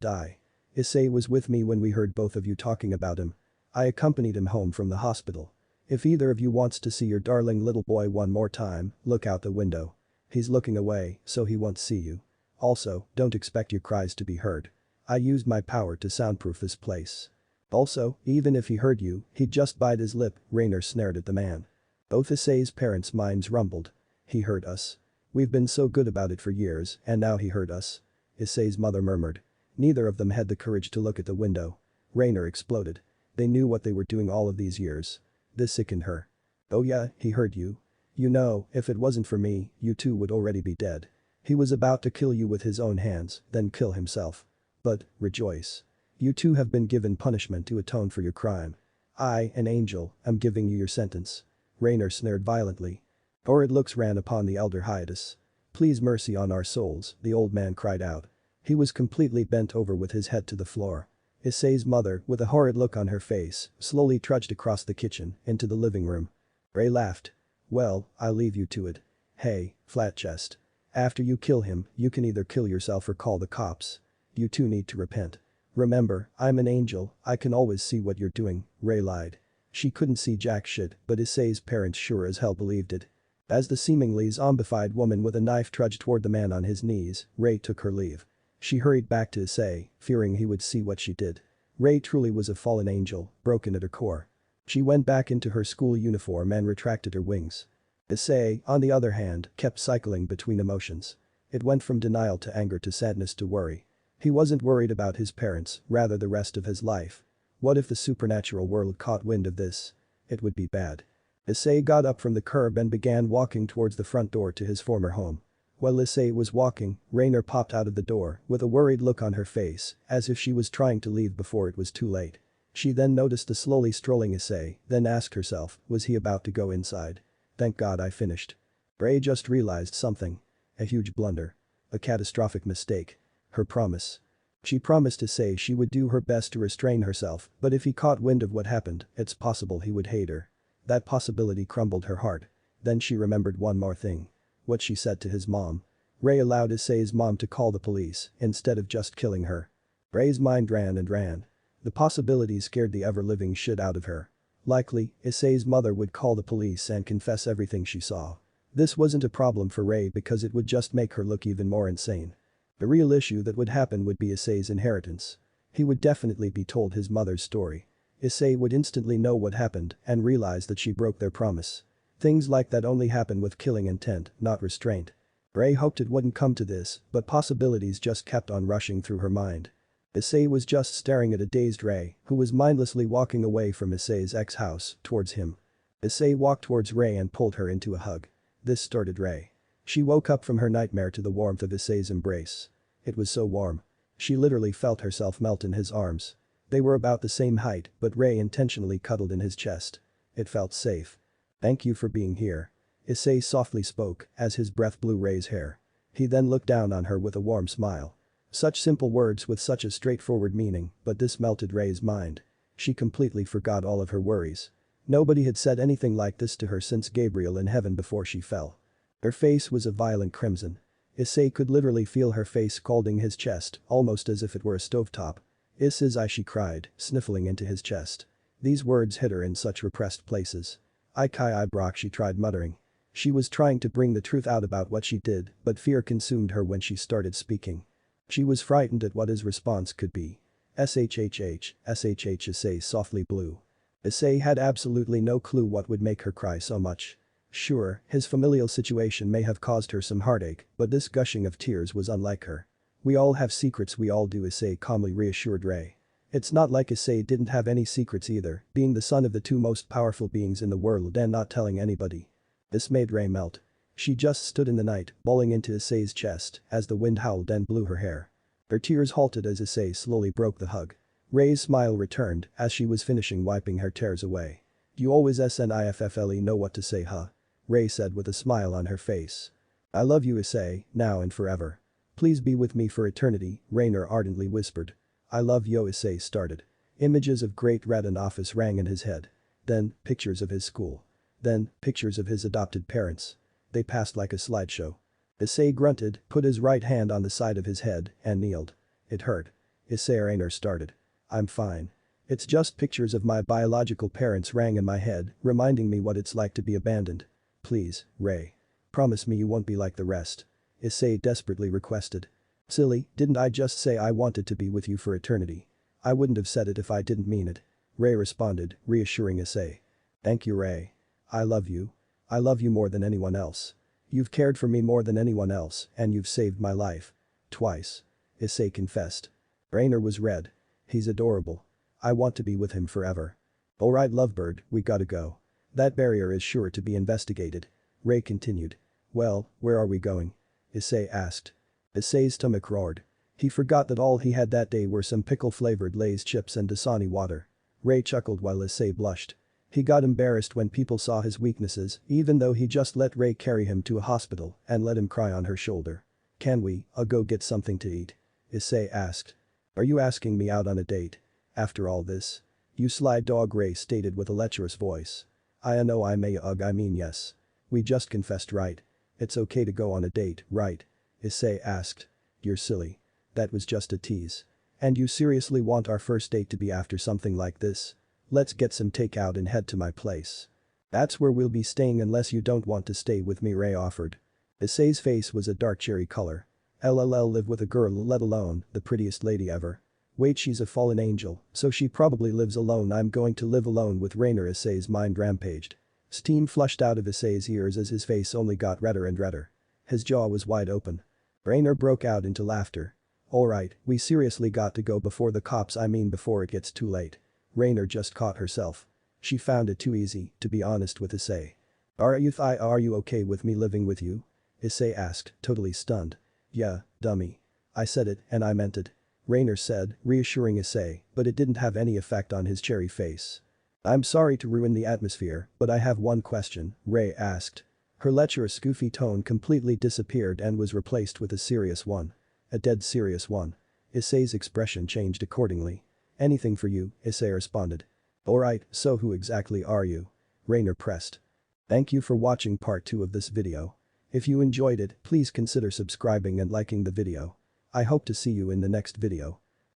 die. Issei was with me when we heard both of you talking about him. I accompanied him home from the hospital. If either of you wants to see your darling little boy one more time, look out the window. He's looking away, so he won't see you. Also, don't expect your cries to be heard. I used my power to soundproof this place. Also, even if he heard you, he'd just bite his lip," Rainer snared at the man. Both Issei's parents' minds rumbled. "He heard us. We've been so good about it for years, and now he heard us," Issei's mother murmured. Neither of them had the courage to look at the window. Rainer exploded. They knew what they were doing all of these years. This sickened her. Oh yeah, he hurt you. You know, if it wasn't for me, you two would already be dead. He was about to kill you with his own hands, then kill himself. But, rejoice. You two have been given punishment to atone for your crime. I, an angel, am giving you your sentence. Raynor sneered violently. Horrid looks ran upon the elder hiatus. Please mercy on our souls, the old man cried out. He was completely bent over with his head to the floor. Issei's mother, with a horrid look on her face, slowly trudged across the kitchen, into the living room. Ray laughed. Well, I'll leave you to it. Hey, flat chest. After you kill him, you can either kill yourself or call the cops. You two need to repent. Remember, I'm an angel, I can always see what you're doing, Ray lied. She couldn't see jack shit, but Issei's parents sure as hell believed it. As the seemingly zombified woman with a knife trudged toward the man on his knees, Ray took her leave. She hurried back to Issei, fearing he would see what she did. Ray truly was a fallen angel, broken at her core. She went back into her school uniform and retracted her wings. Issei, on the other hand, kept cycling between emotions. It went from denial to anger to sadness to worry. He wasn't worried about his parents, rather the rest of his life. What if the supernatural world caught wind of this? It would be bad. Issei got up from the curb and began walking towards the front door to his former home. While Issei was walking, Raynor popped out of the door with a worried look on her face, as if she was trying to leave before it was too late. She then noticed the slowly strolling Issei, then asked herself, was he about to go inside? Thank God I finished. Ray just realized something. A huge blunder. A catastrophic mistake. Her promise. She promised Issei she would do her best to restrain herself, but if he caught wind of what happened, it's possible he would hate her. That possibility crumbled her heart. Then she remembered one more thing. What she said to his mom. Ray allowed Issei's mom to call the police, instead of just killing her. Ray's mind ran and ran. The possibility scared the ever-living shit out of her. Likely, Issei's mother would call the police and confess everything she saw. This wasn't a problem for Ray because it would just make her look even more insane. The real issue that would happen would be Issei's inheritance. He would definitely be told his mother's story. Issei would instantly know what happened and realize that she broke their promise. Things like that only happen with killing intent, not restraint. Ray hoped it wouldn't come to this, but possibilities just kept on rushing through her mind. Issei was just staring at a dazed Ray, who was mindlessly walking away from Issei's ex-house, towards him. Issei walked towards Ray and pulled her into a hug. This started Ray. She woke up from her nightmare to the warmth of Issei's embrace. It was so warm. She literally felt herself melt in his arms. They were about the same height, but Ray intentionally cuddled in his chest. It felt safe. Thank you for being here. Issei softly spoke as his breath blew Ray's hair. He then looked down on her with a warm smile. Such simple words with such a straightforward meaning, but this melted Ray's mind. She completely forgot all of her worries. Nobody had said anything like this to her since Gabriel in heaven before she fell. Her face was a violent crimson. Issei could literally feel her face scalding his chest, almost as if it were a stovetop. Issei, she cried, sniffling into his chest. These words hit her in such repressed places. I Brock, she tried muttering. She was trying to bring the truth out about what she did, but fear consumed her when she started speaking. She was frightened at what his response could be. SHHH, Issei softly blew. Issei had absolutely no clue what would make her cry so much. Sure, his familial situation may have caused her some heartache, but this gushing of tears was unlike her. We all have secrets, we all do, Issei calmly reassured Ray. It's not like Issei didn't have any secrets either, being the son of the two most powerful beings in the world and not telling anybody. This made Ray melt. She just stood in the night, bawling into Issei's chest as the wind howled and blew her hair. Her tears halted as Issei slowly broke the hug. Ray's smile returned as she was finishing wiping her tears away. You always sniffle know what to say, huh? Ray said with a smile on her face. I love you, Issei, now and forever. Please be with me for eternity, Raynor ardently whispered. I love you, Issei started. Images of Great Redden office rang in his head. Then, pictures of his school. Then, pictures of his adopted parents. They passed like a slideshow. Issei grunted, put his right hand on the side of his head, and kneeled. It hurt. Issei, Raynor started. I'm fine. It's just pictures of my biological parents rang in my head, reminding me what it's like to be abandoned. Please, Ray. Promise me you won't be like the rest. Issei desperately requested. Silly, didn't I just say I wanted to be with you for eternity? I wouldn't have said it if I didn't mean it. Ray responded, reassuring Issei. Thank you, Ray. I love you. I love you more than anyone else. You've cared for me more than anyone else, and you've saved my life. Twice. Issei confessed. Raynor was red. He's adorable. I want to be with him forever. Alright, lovebird, we gotta go. That barrier is sure to be investigated. Ray continued. Well, where are we going? Issei asked. Issei's stomach roared. He forgot that all he had that day were some pickle-flavored Lay's chips and Dasani water. Ray chuckled while Issei blushed. He got embarrassed when people saw his weaknesses, even though he just let Ray carry him to a hospital and let him cry on her shoulder. Can we, go get something to eat? Issei asked. Are you asking me out on a date? After all this? You sly dog, Ray stated with a lecherous voice. I know I mean yes. We just confessed, right? It's okay to go on a date, right? Issei asked. You're silly. That was just a tease. And you seriously want our first date to be after something like this? Let's get some takeout and head to my place. That's where we'll be staying unless you don't want to stay with me, Ray offered. Issei's face was a dark cherry color. LLL, live with a girl, let alone the prettiest lady ever. Wait, she's a fallen angel, so she probably lives alone. I'm going to live alone with Rainer. Issei's mind rampaged. Steam flushed out of Issei's ears as his face only got redder and redder. His jaw was wide open. Rainer broke out into laughter. Alright, we seriously got to go before the cops, before it gets too late. Rainer just caught herself. She found it too easy, to be honest with Issei. Are you okay with me living with you? Issei asked, totally stunned. Yeah, dummy. I said it and I meant it. Rainer said, reassuring Issei, but it didn't have any effect on his cherry face. I'm sorry to ruin the atmosphere, but I have one question, Ray asked. Her lecherous goofy tone completely disappeared and was replaced with a serious one. A dead serious one. Issei's expression changed accordingly. Anything for you, Issei responded. Alright, so who exactly are you? Rainer pressed. Thank you for watching part 2 of this video. If you enjoyed it, please consider subscribing and liking the video. I hope to see you in the next video.